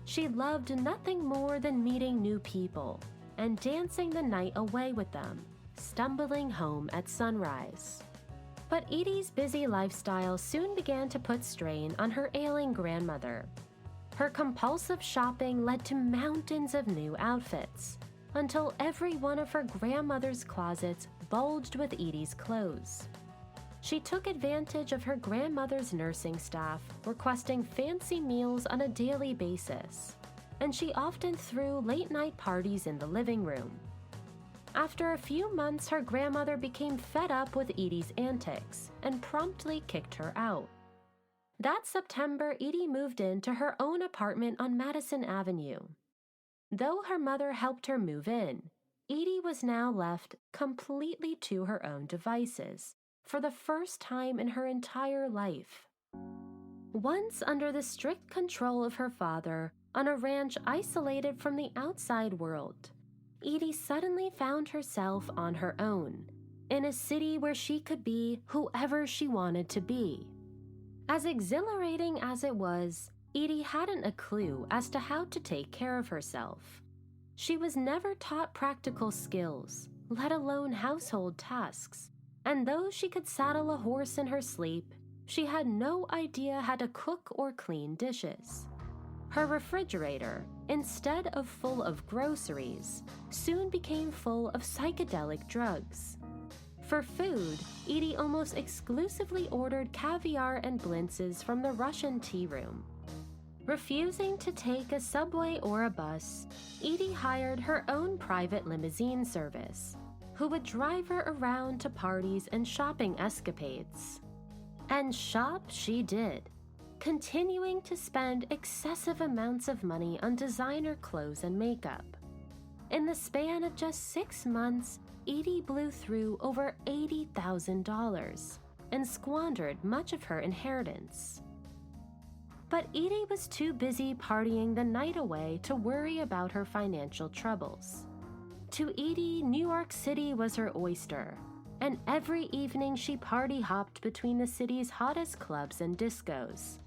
She loved nothing more than meeting new people and dancing the night away with them, stumbling home at sunrise. But Edie's busy lifestyle soon began to put strain on her ailing grandmother. Her compulsive shopping led to mountains of new outfits, until every one of her grandmother's closets bulged with Edie's clothes. She took advantage of her grandmother's nursing staff, requesting fancy meals on a daily basis, and she often threw late-night parties in the living room. After a few months, her grandmother became fed up with Edie's antics and promptly kicked her out. That September, Edie moved into her own apartment on Madison Avenue. Though her mother helped her move in, Edie was now left completely to her own devices for the first time in her entire life. Once under the strict control of her father on a ranch isolated from the outside world, Edie suddenly found herself on her own, in a city where she could be whoever she wanted to be. As exhilarating as it was, Edie hadn't a clue as to how to take care of herself. She was never taught practical skills, let alone household tasks, and though she could saddle a horse in her sleep, she had no idea how to cook or clean dishes. Her refrigerator, instead of full of groceries, soon became full of psychedelic drugs. For food, Edie almost exclusively ordered caviar and blintzes from the Russian tea room. Refusing to take a subway or a bus, Edie hired her own private limousine service, who would drive her around to parties and shopping escapades. And shop she did, continuing to spend excessive amounts of money on designer clothes and makeup. In the span of just 6 months, Edie blew through over $80,000 and squandered much of her inheritance. But Edie was too busy partying the night away to worry about her financial troubles. To Edie, New York City was her oyster, and every evening she party hopped between the city's hottest clubs and discos.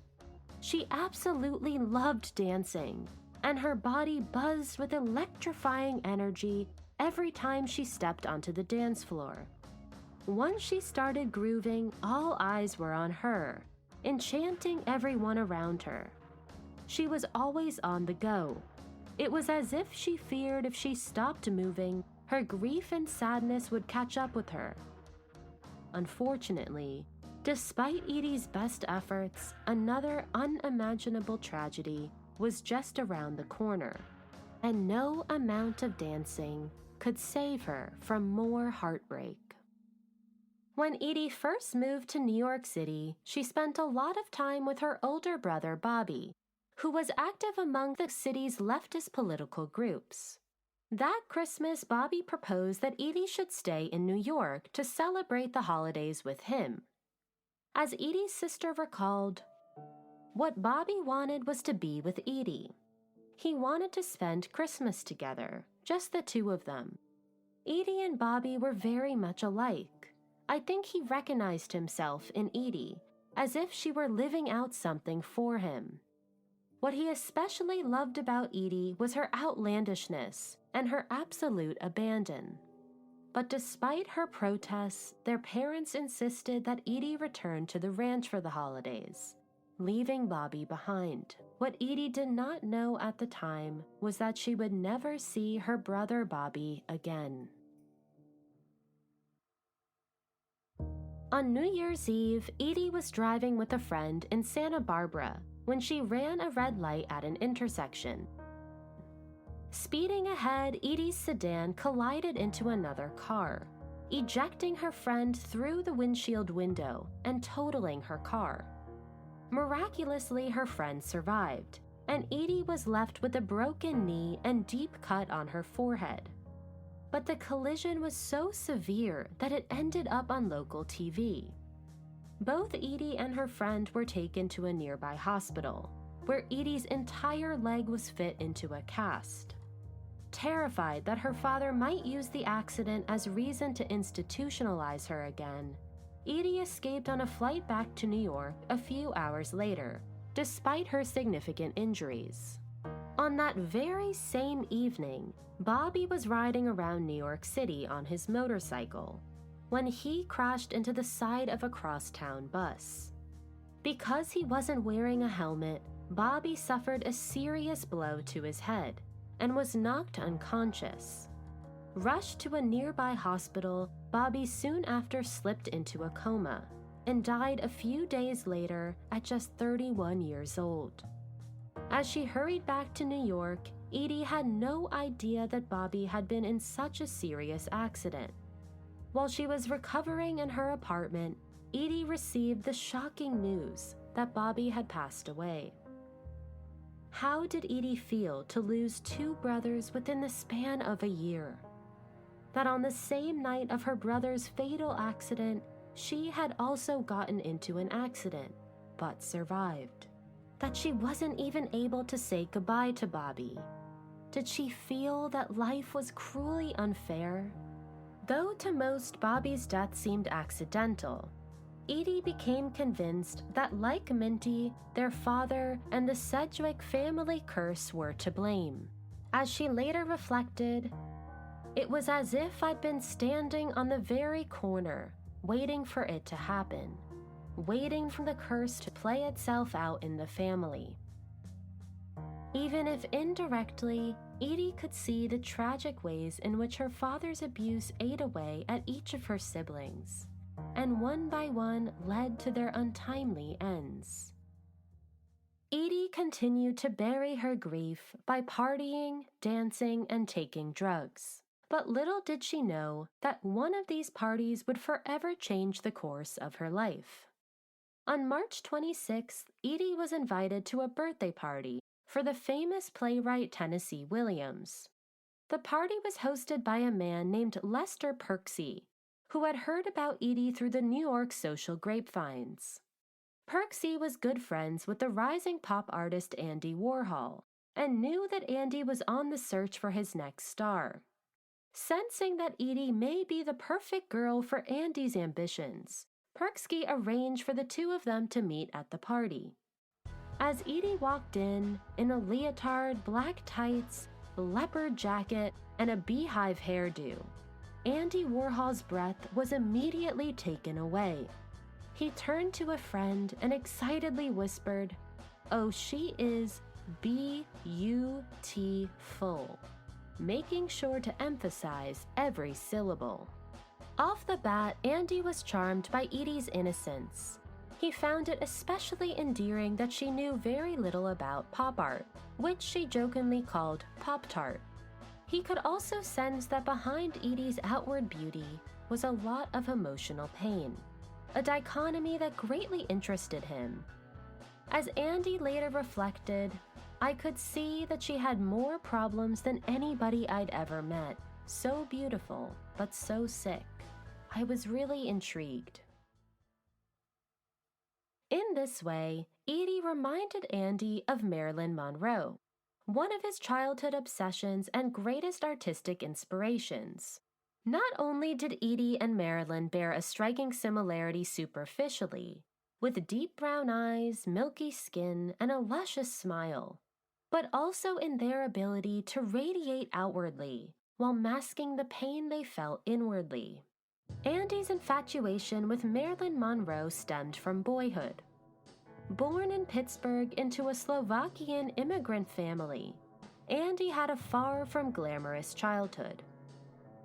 She absolutely loved dancing, and her body buzzed with electrifying energy every time she stepped onto the dance floor. Once she started grooving, all eyes were on her, enchanting everyone around her. She was always on the go. It was as if she feared if she stopped moving, her grief and sadness would catch up with her. Unfortunately, despite Edie's best efforts, another unimaginable tragedy was just around the corner, and no amount of dancing could save her from more heartbreak. When Edie first moved to New York City, she spent a lot of time with her older brother, Bobby, who was active among the city's leftist political groups. That Christmas, Bobby proposed that Edie should stay in New York to celebrate the holidays with him. As Edie's sister recalled, what Bobby wanted was to be with Edie. He wanted to spend Christmas together, just the two of them. Edie and Bobby were very much alike. I think he recognized himself in Edie, as if she were living out something for him. What he especially loved about Edie was her outlandishness and her absolute abandon. But despite her protests, their parents insisted that Edie return to the ranch for the holidays, leaving Bobby behind. What Edie did not know at the time was that she would never see her brother Bobby again. On New Year's Eve, Edie was driving with a friend in Santa Barbara when she ran a red light at an intersection. Speeding ahead, Edie's sedan collided into another car, ejecting her friend through the windshield window and totaling her car. Miraculously, her friend survived, and Edie was left with a broken knee and deep cut on her forehead. But the collision was so severe that it ended up on local TV. Both Edie and her friend were taken to a nearby hospital, where Edie's entire leg was fit into a cast. Terrified that her father might use the accident as reason to institutionalize her again, Edie escaped on a flight back to New York a few hours later, despite her significant injuries. On that very same evening, Bobby was riding around New York City on his motorcycle when he crashed into the side of a crosstown bus. Because he wasn't wearing a helmet, Bobby suffered a serious blow to his head and was knocked unconscious. Rushed to a nearby hospital, Bobby soon after slipped into a coma and died a few days later at just 31 years old. As she hurried back to New York, Edie had no idea that Bobby had been in such a serious accident. While she was recovering in her apartment, Edie received the shocking news that Bobby had passed away. How did Edie feel to lose two brothers within the span of a year? That on the same night of her brother's fatal accident, she had also gotten into an accident, but survived. That she wasn't even able to say goodbye to Bobby. Did she feel that life was cruelly unfair? Though to most Bobby's death seemed accidental, Edie became convinced that, like Minty, their father and the Sedgwick family curse were to blame. As she later reflected, "It was as if I'd been standing on the very corner, waiting for it to happen, waiting for the curse to play itself out in the family." Even if indirectly, Edie could see the tragic ways in which her father's abuse ate away at each of her siblings, and one by one led to their untimely ends. Edie continued to bury her grief by partying, dancing, and taking drugs. But little did she know that one of these parties would forever change the course of her life. On March 26th, Edie was invited to a birthday party for the famous playwright Tennessee Williams. The party was hosted by a man named Lester Perksey, who had heard about Edie through the New York social grapevines. Perksey was good friends with the rising pop artist Andy Warhol and knew that Andy was on the search for his next star. Sensing that Edie may be the perfect girl for Andy's ambitions, Perksey arranged for the two of them to meet at the party. As Edie walked in a leotard, black tights, leopard jacket, and a beehive hairdo, Andy Warhol's breath was immediately taken away. He turned to a friend and excitedly whispered, "Oh, she is beautiful," making sure to emphasize every syllable. Off the bat, Andy was charmed by Edie's innocence. He found it especially endearing that she knew very little about pop art, which she jokingly called Pop-Tart. He could also sense that behind Edie's outward beauty was a lot of emotional pain, a dichotomy that greatly interested him. As Andy later reflected, "I could see that she had more problems than anybody I'd ever met. So beautiful, but so sick. I was really intrigued." In this way, Edie reminded Andy of Marilyn Monroe, one of his childhood obsessions and greatest artistic inspirations. Not only did Edie and Marilyn bear a striking similarity superficially, with deep brown eyes, milky skin, and a luscious smile, but also in their ability to radiate outwardly while masking the pain they felt inwardly. Andy's infatuation with Marilyn Monroe stemmed from boyhood. Born in Pittsburgh into a Slovakian immigrant family, Andy had a far from glamorous childhood.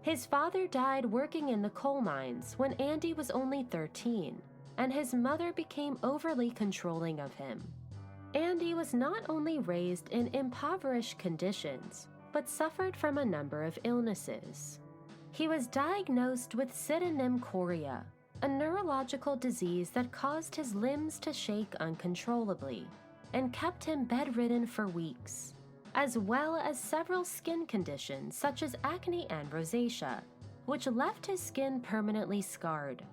His father died working in the coal mines when Andy was only 13, and his mother became overly controlling of him. Andy was not only raised in impoverished conditions, but suffered from a number of illnesses. He was diagnosed with sydenham chorea, a neurological disease that caused his limbs to shake uncontrollably and kept him bedridden for weeks, as well as several skin conditions such as acne and rosacea, which left his skin permanently scarred.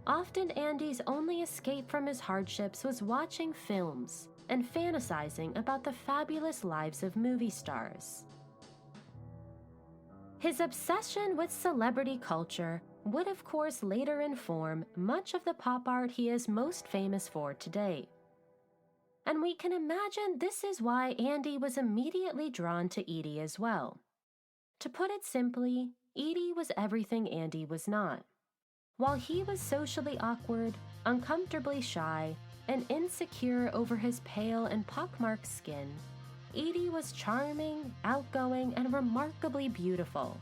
Often Andy's only escape from his hardships was watching films and fantasizing about the fabulous lives of movie stars. His obsession with celebrity culture would of course later inform much of the pop art he is most famous for today. And we can imagine this is why Andy was immediately drawn to Edie as well. To put it simply, Edie was everything Andy was not. While he was socially awkward, uncomfortably shy, and insecure over his pale and pockmarked skin, Edie was charming, outgoing, and remarkably beautiful.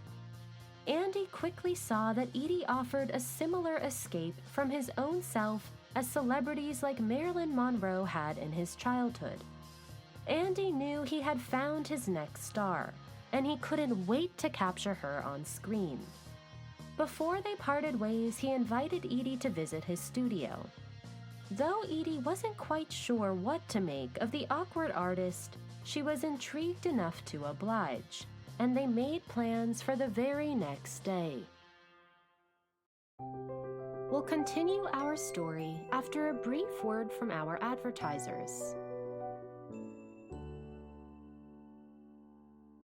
Andy quickly saw that Edie offered a similar escape from his own self as celebrities like Marilyn Monroe had in his childhood. Andy knew he had found his next star, and he couldn't wait to capture her on screen. Before they parted ways, he invited Edie to visit his studio. Though Edie wasn't quite sure what to make of the awkward artist, she was intrigued enough to oblige, and they made plans for the very next day. We'll continue our story after a brief word from our advertisers.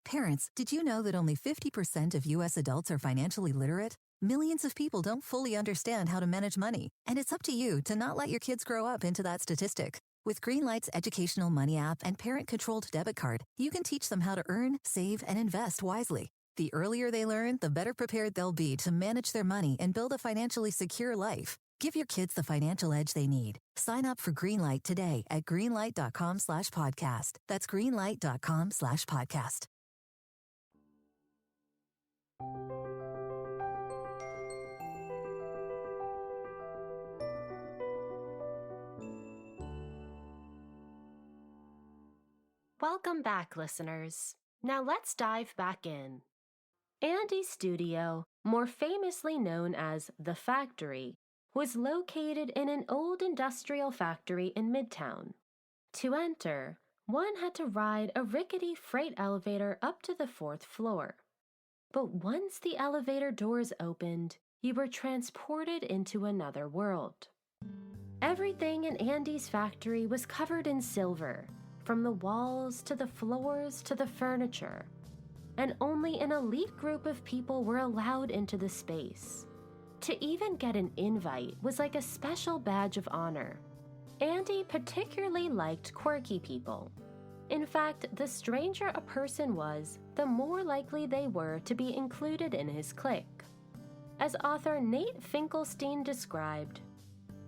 Parents, did you know that only 50% of U.S. adults are financially literate? Millions of people don't fully understand how to manage money, and it's up to you to not let your kids grow up into that statistic. With Greenlight's educational money app and parent-controlled debit card, you can teach them how to earn, save, and invest wisely. The earlier they learn, the better prepared they'll be to manage their money and build a financially secure life. Give your kids the financial edge they need. Sign up for Greenlight today at greenlight.com/podcast. That's greenlight.com/podcast. Welcome back, listeners. Now let's dive back in. Andy's studio, more famously known as The Factory, was located in an old industrial factory in Midtown. To enter, one had to ride a rickety freight elevator up to the 4th floor. But once the elevator doors opened, you were transported into another world. Everything in Andy's factory was covered in silver, from the walls to the floors to the furniture, and only an elite group of people were allowed into the space. To even get an invite was like a special badge of honor. Andy particularly liked quirky people. In fact, the stranger a person was, the more likely they were to be included in his clique. As author Nate Finkelstein described,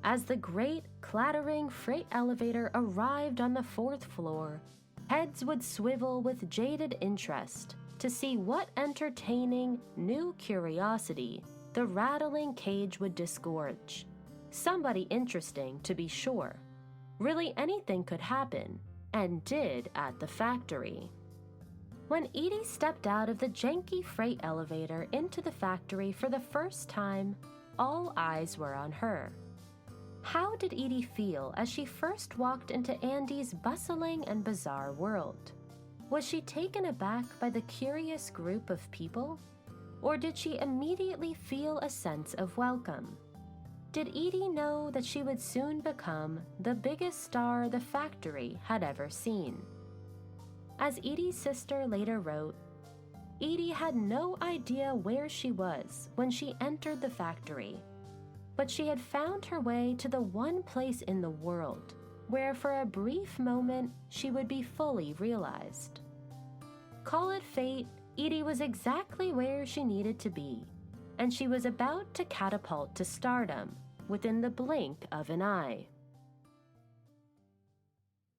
as the great, clattering freight elevator arrived on the 4th floor, heads would swivel with jaded interest to see what entertaining, new curiosity the rattling cage would disgorge. Somebody interesting, to be sure. Really anything could happen, and did at the factory. When Edie stepped out of the janky freight elevator into the factory for the first time, all eyes were on her. How did Edie feel as she first walked into Andy's bustling and bizarre world? Was she taken aback by the curious group of people? Or did she immediately feel a sense of welcome? Did Edie know that she would soon become the biggest star the factory had ever seen? As Edie's sister later wrote, Edie had no idea where she was when she entered the factory, but she had found her way to the one place in the world where for a brief moment she would be fully realized. Call it fate, Edie was exactly where she needed to be, and she was about to catapult to stardom within the blink of an eye.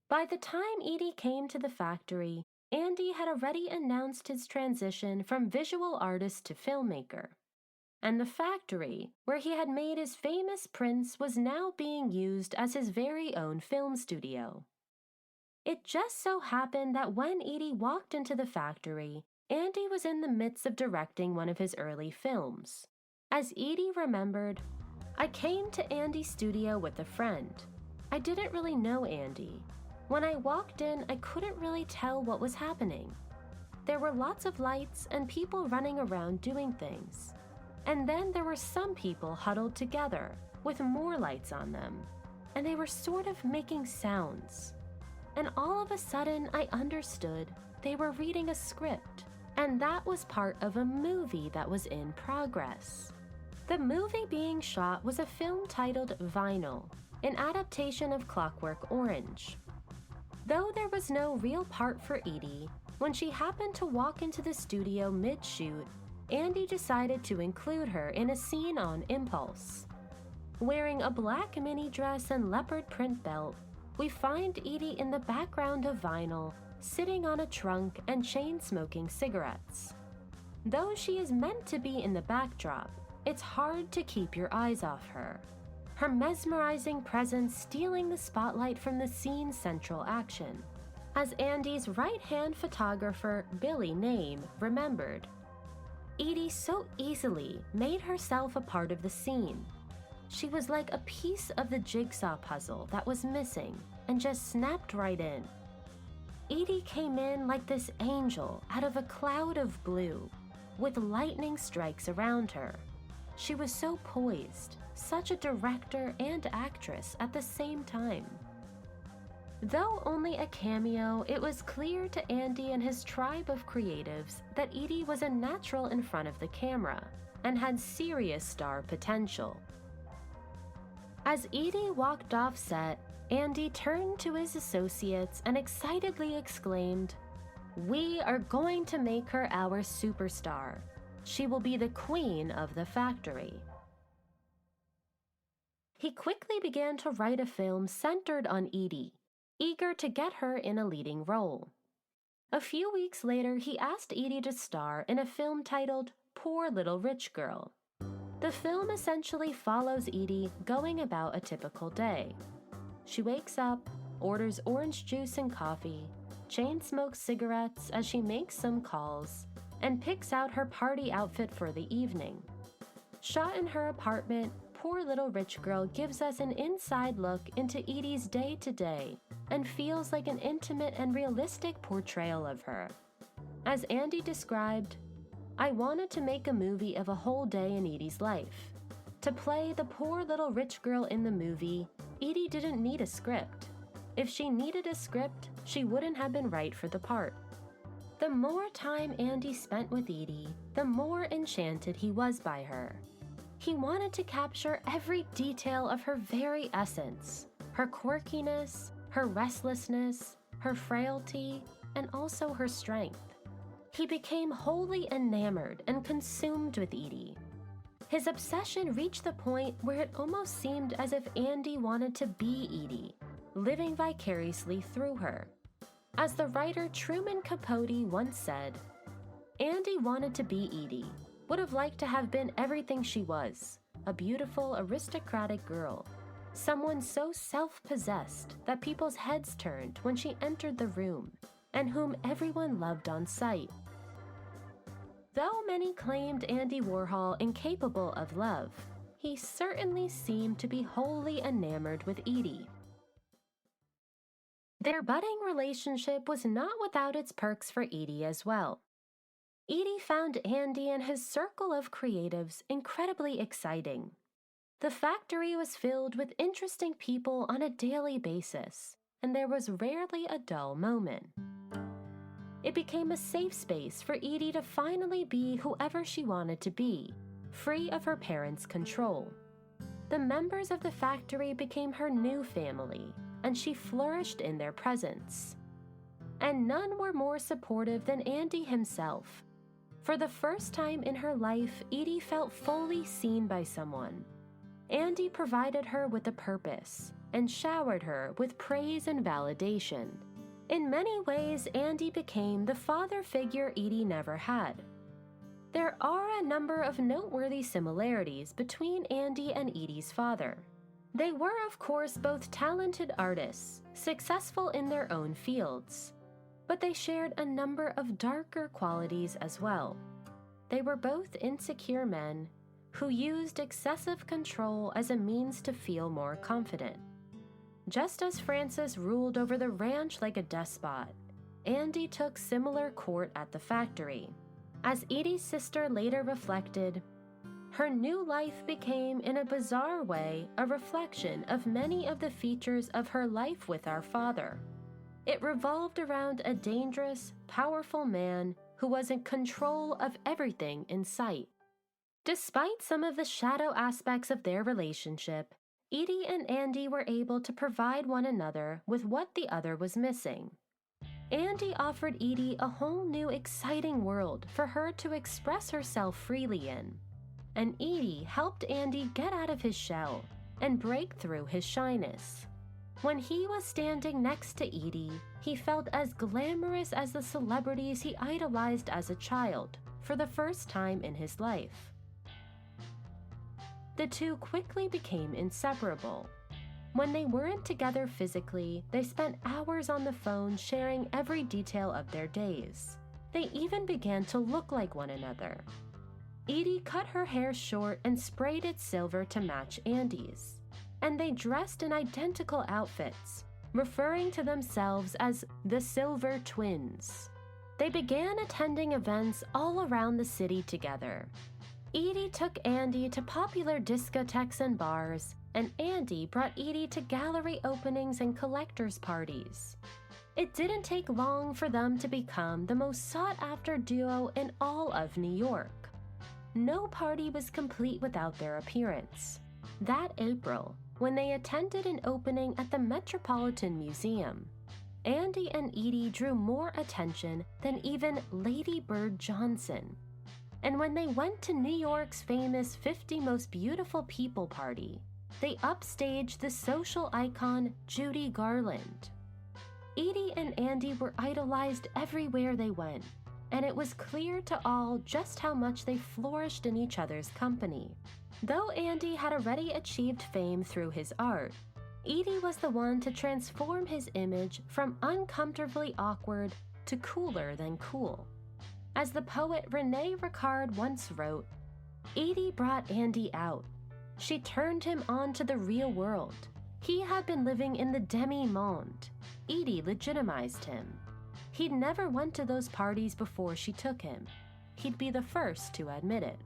By the time Edie came to the factory, Andy had already announced his transition from visual artist to filmmaker, and the factory, where he had made his famous prints, was now being used as his very own film studio. It just so happened that when Edie walked into the factory, Andy was in the midst of directing one of his early films. As Edie remembered, I came to Andy's studio with a friend. I didn't really know Andy. When I walked in, I couldn't really tell what was happening. There were lots of lights and people running around doing things. And then there were some people huddled together with more lights on them, and they were sort of making sounds. And all of a sudden, I understood they were reading a script, and that was part of a movie that was in progress. The movie being shot was a film titled Vinyl, an adaptation of Clockwork Orange. Though there was no real part for Edie, when she happened to walk into the studio mid-shoot, Andy decided to include her in a scene on impulse. Wearing a black mini dress and leopard print belt, we find Edie in the background of Vinyl, sitting on a trunk and chain-smoking cigarettes. Though she is meant to be in the backdrop, it's hard to keep your eyes off her. Her mesmerizing presence stealing the spotlight from the scene's central action. As Andy's right-hand photographer, Billy Name, remembered, Edie so easily made herself a part of the scene. She was like a piece of the jigsaw puzzle that was missing and just snapped right in. Edie came in like this angel out of a cloud of blue, with lightning strikes around her. She was so poised, such a director and actress at the same time. Though only a cameo, it was clear to Andy and his tribe of creatives that Edie was a natural in front of the camera and had serious star potential. As Edie walked off set, Andy turned to his associates and excitedly exclaimed, "We are going to make her our superstar. She will be the queen of the factory." He quickly began to write a film centered on Edie, eager to get her in a leading role. A few weeks later, he asked Edie to star in a film titled Poor Little Rich Girl. The film essentially follows Edie going about a typical day. She wakes up, orders orange juice and coffee, chain smokes cigarettes as she makes some calls, and picks out her party outfit for the evening. Shot in her apartment, Poor Little Rich Girl gives us an inside look into Edie's day-to-day and feels like an intimate and realistic portrayal of her. As Andy described, "I wanted to make a movie of a whole day in Edie's life. To play the poor little rich girl in the movie, Edie didn't need a script. If she needed a script, she wouldn't have been right for the part." The more time Andy spent with Edie, the more enchanted he was by her. He wanted to capture every detail of her very essence, her quirkiness, her restlessness, her frailty, and also her strength. He became wholly enamored and consumed with Edie. His obsession reached the point where it almost seemed as if Andy wanted to be Edie, living vicariously through her. As the writer Truman Capote once said, "Andy wanted to be Edie, would have liked to have been everything she was, a beautiful, aristocratic girl, someone so self-possessed that people's heads turned when she entered the room, and whom everyone loved on sight." Though many claimed Andy Warhol incapable of love, he certainly seemed to be wholly enamored with Edie. Their budding relationship was not without its perks for Edie as well. Edie found Andy and his circle of creatives incredibly exciting. The factory was filled with interesting people on a daily basis, and there was rarely a dull moment. It became a safe space for Edie to finally be whoever she wanted to be, free of her parents' control. The members of the factory became her new family, and she flourished in their presence. And none were more supportive than Andy himself. For the first time in her life, Edie felt fully seen by someone. Andy provided her with a purpose and showered her with praise and validation. In many ways, Andy became the father figure Edie never had. There are a number of noteworthy similarities between Andy and Edie's father. They were, of course, both talented artists, successful in their own fields, but they shared a number of darker qualities as well. They were both insecure men who used excessive control as a means to feel more confident. Just as Francis ruled over the ranch like a despot, Andy took similar court at the factory. As Edie's sister later reflected, her new life became, in a bizarre way, a reflection of many of the features of her life with our father. It revolved around a dangerous, powerful man who was in control of everything in sight. Despite some of the shadow aspects of their relationship, Edie and Andy were able to provide one another with what the other was missing. Andy offered Edie a whole new exciting world for her to express herself freely in, and Edie helped Andy get out of his shell and break through his shyness. When he was standing next to Edie, he felt as glamorous as the celebrities he idolized as a child for the first time in his life. The two quickly became inseparable. When they weren't together physically, they spent hours on the phone sharing every detail of their days. They even began to look like one another. Edie cut her hair short and sprayed it silver to match Andy's, and they dressed in identical outfits, referring to themselves as the Silver Twins. They began attending events all around the city together. Edie took Andy to popular discotheques and bars, and Andy brought Edie to gallery openings and collectors' parties. It didn't take long for them to become the most sought-after duo in all of New York. No party was complete without their appearance. That April, when they attended an opening at the Metropolitan Museum, Andy and Edie drew more attention than even Lady Bird Johnson. And when they went to New York's famous 50 Most Beautiful People party, they upstaged the social icon Judy Garland. Edie and Andy were idolized everywhere they went, and it was clear to all just how much they flourished in each other's company. Though Andy had already achieved fame through his art, Edie was the one to transform his image from uncomfortably awkward to cooler than cool. As the poet Rene Ricard once wrote, Edie brought Andy out. She turned him on to the real world. He had been living in the demi-monde. Edie legitimized him. He'd never went to those parties before she took him. He'd be the first to admit it.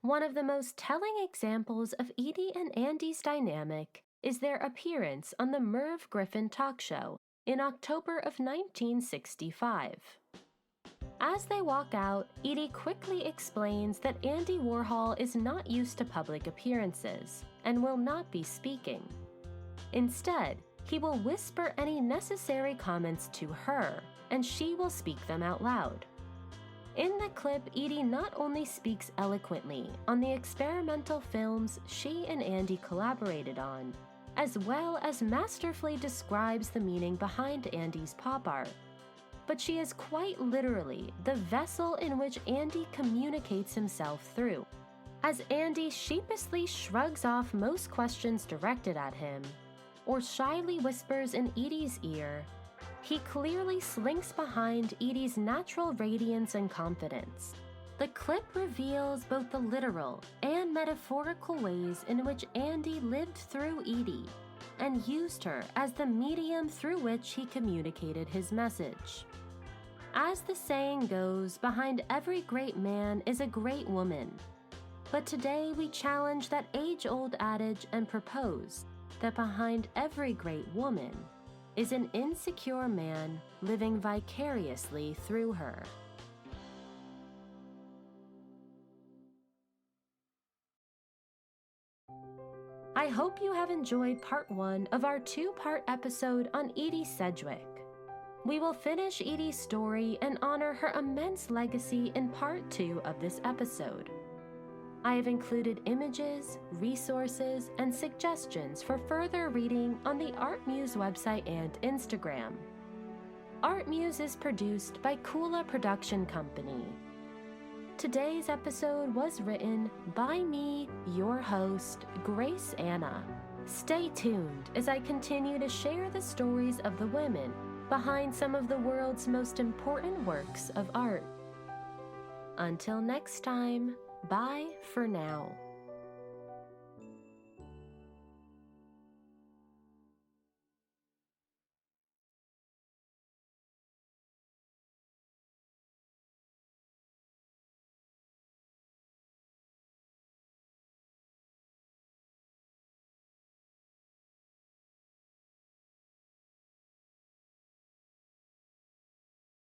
One of the most telling examples of Edie and Andy's dynamic is their appearance on the Merv Griffin talk show in October of 1965. As they walk out, Edie quickly explains that Andy Warhol is not used to public appearances and will not be speaking. Instead, he will whisper any necessary comments to her, and she will speak them out loud. In the clip, Edie not only speaks eloquently on the experimental films she and Andy collaborated on, as well as masterfully describes the meaning behind Andy's pop art, but she is quite literally the vessel in which Andy communicates himself through. As Andy sheepishly shrugs off most questions directed at him, or shyly whispers in Edie's ear, he clearly slinks behind Edie's natural radiance and confidence. The clip reveals both the literal and metaphorical ways in which Andy lived through Edie and used her as the medium through which he communicated his message. As the saying goes, behind every great man is a great woman. But today we challenge that age-old adage and propose that behind every great woman is an insecure man living vicariously through her. I hope you have enjoyed part 1 of our 2-part episode on Edie Sedgwick. We will finish Edie's story and honor her immense legacy in part 2 of this episode. I have included images, resources, and suggestions for further reading on the ArtMuse website and Instagram. ArtMuse is produced by Kula Production Company. Today's episode was written by me, your host, Grace Anna. Stay tuned as I continue to share the stories of the women behind some of the world's most important works of art. Until next time, bye for now.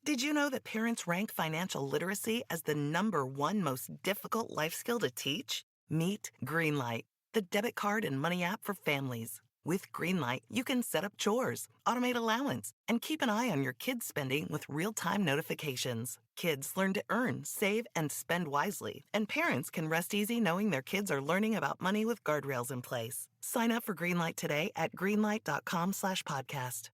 Did you know that parents rank financial literacy as the #1 most difficult life skill to teach? Meet Greenlight, the debit card and money app for families. With Greenlight, you can set up chores, automate allowance, and keep an eye on your kids' spending with real-time notifications. Kids learn to earn, save, and spend wisely, and parents can rest easy knowing their kids are learning about money with guardrails in place. Sign up for Greenlight today at greenlight.com/podcast.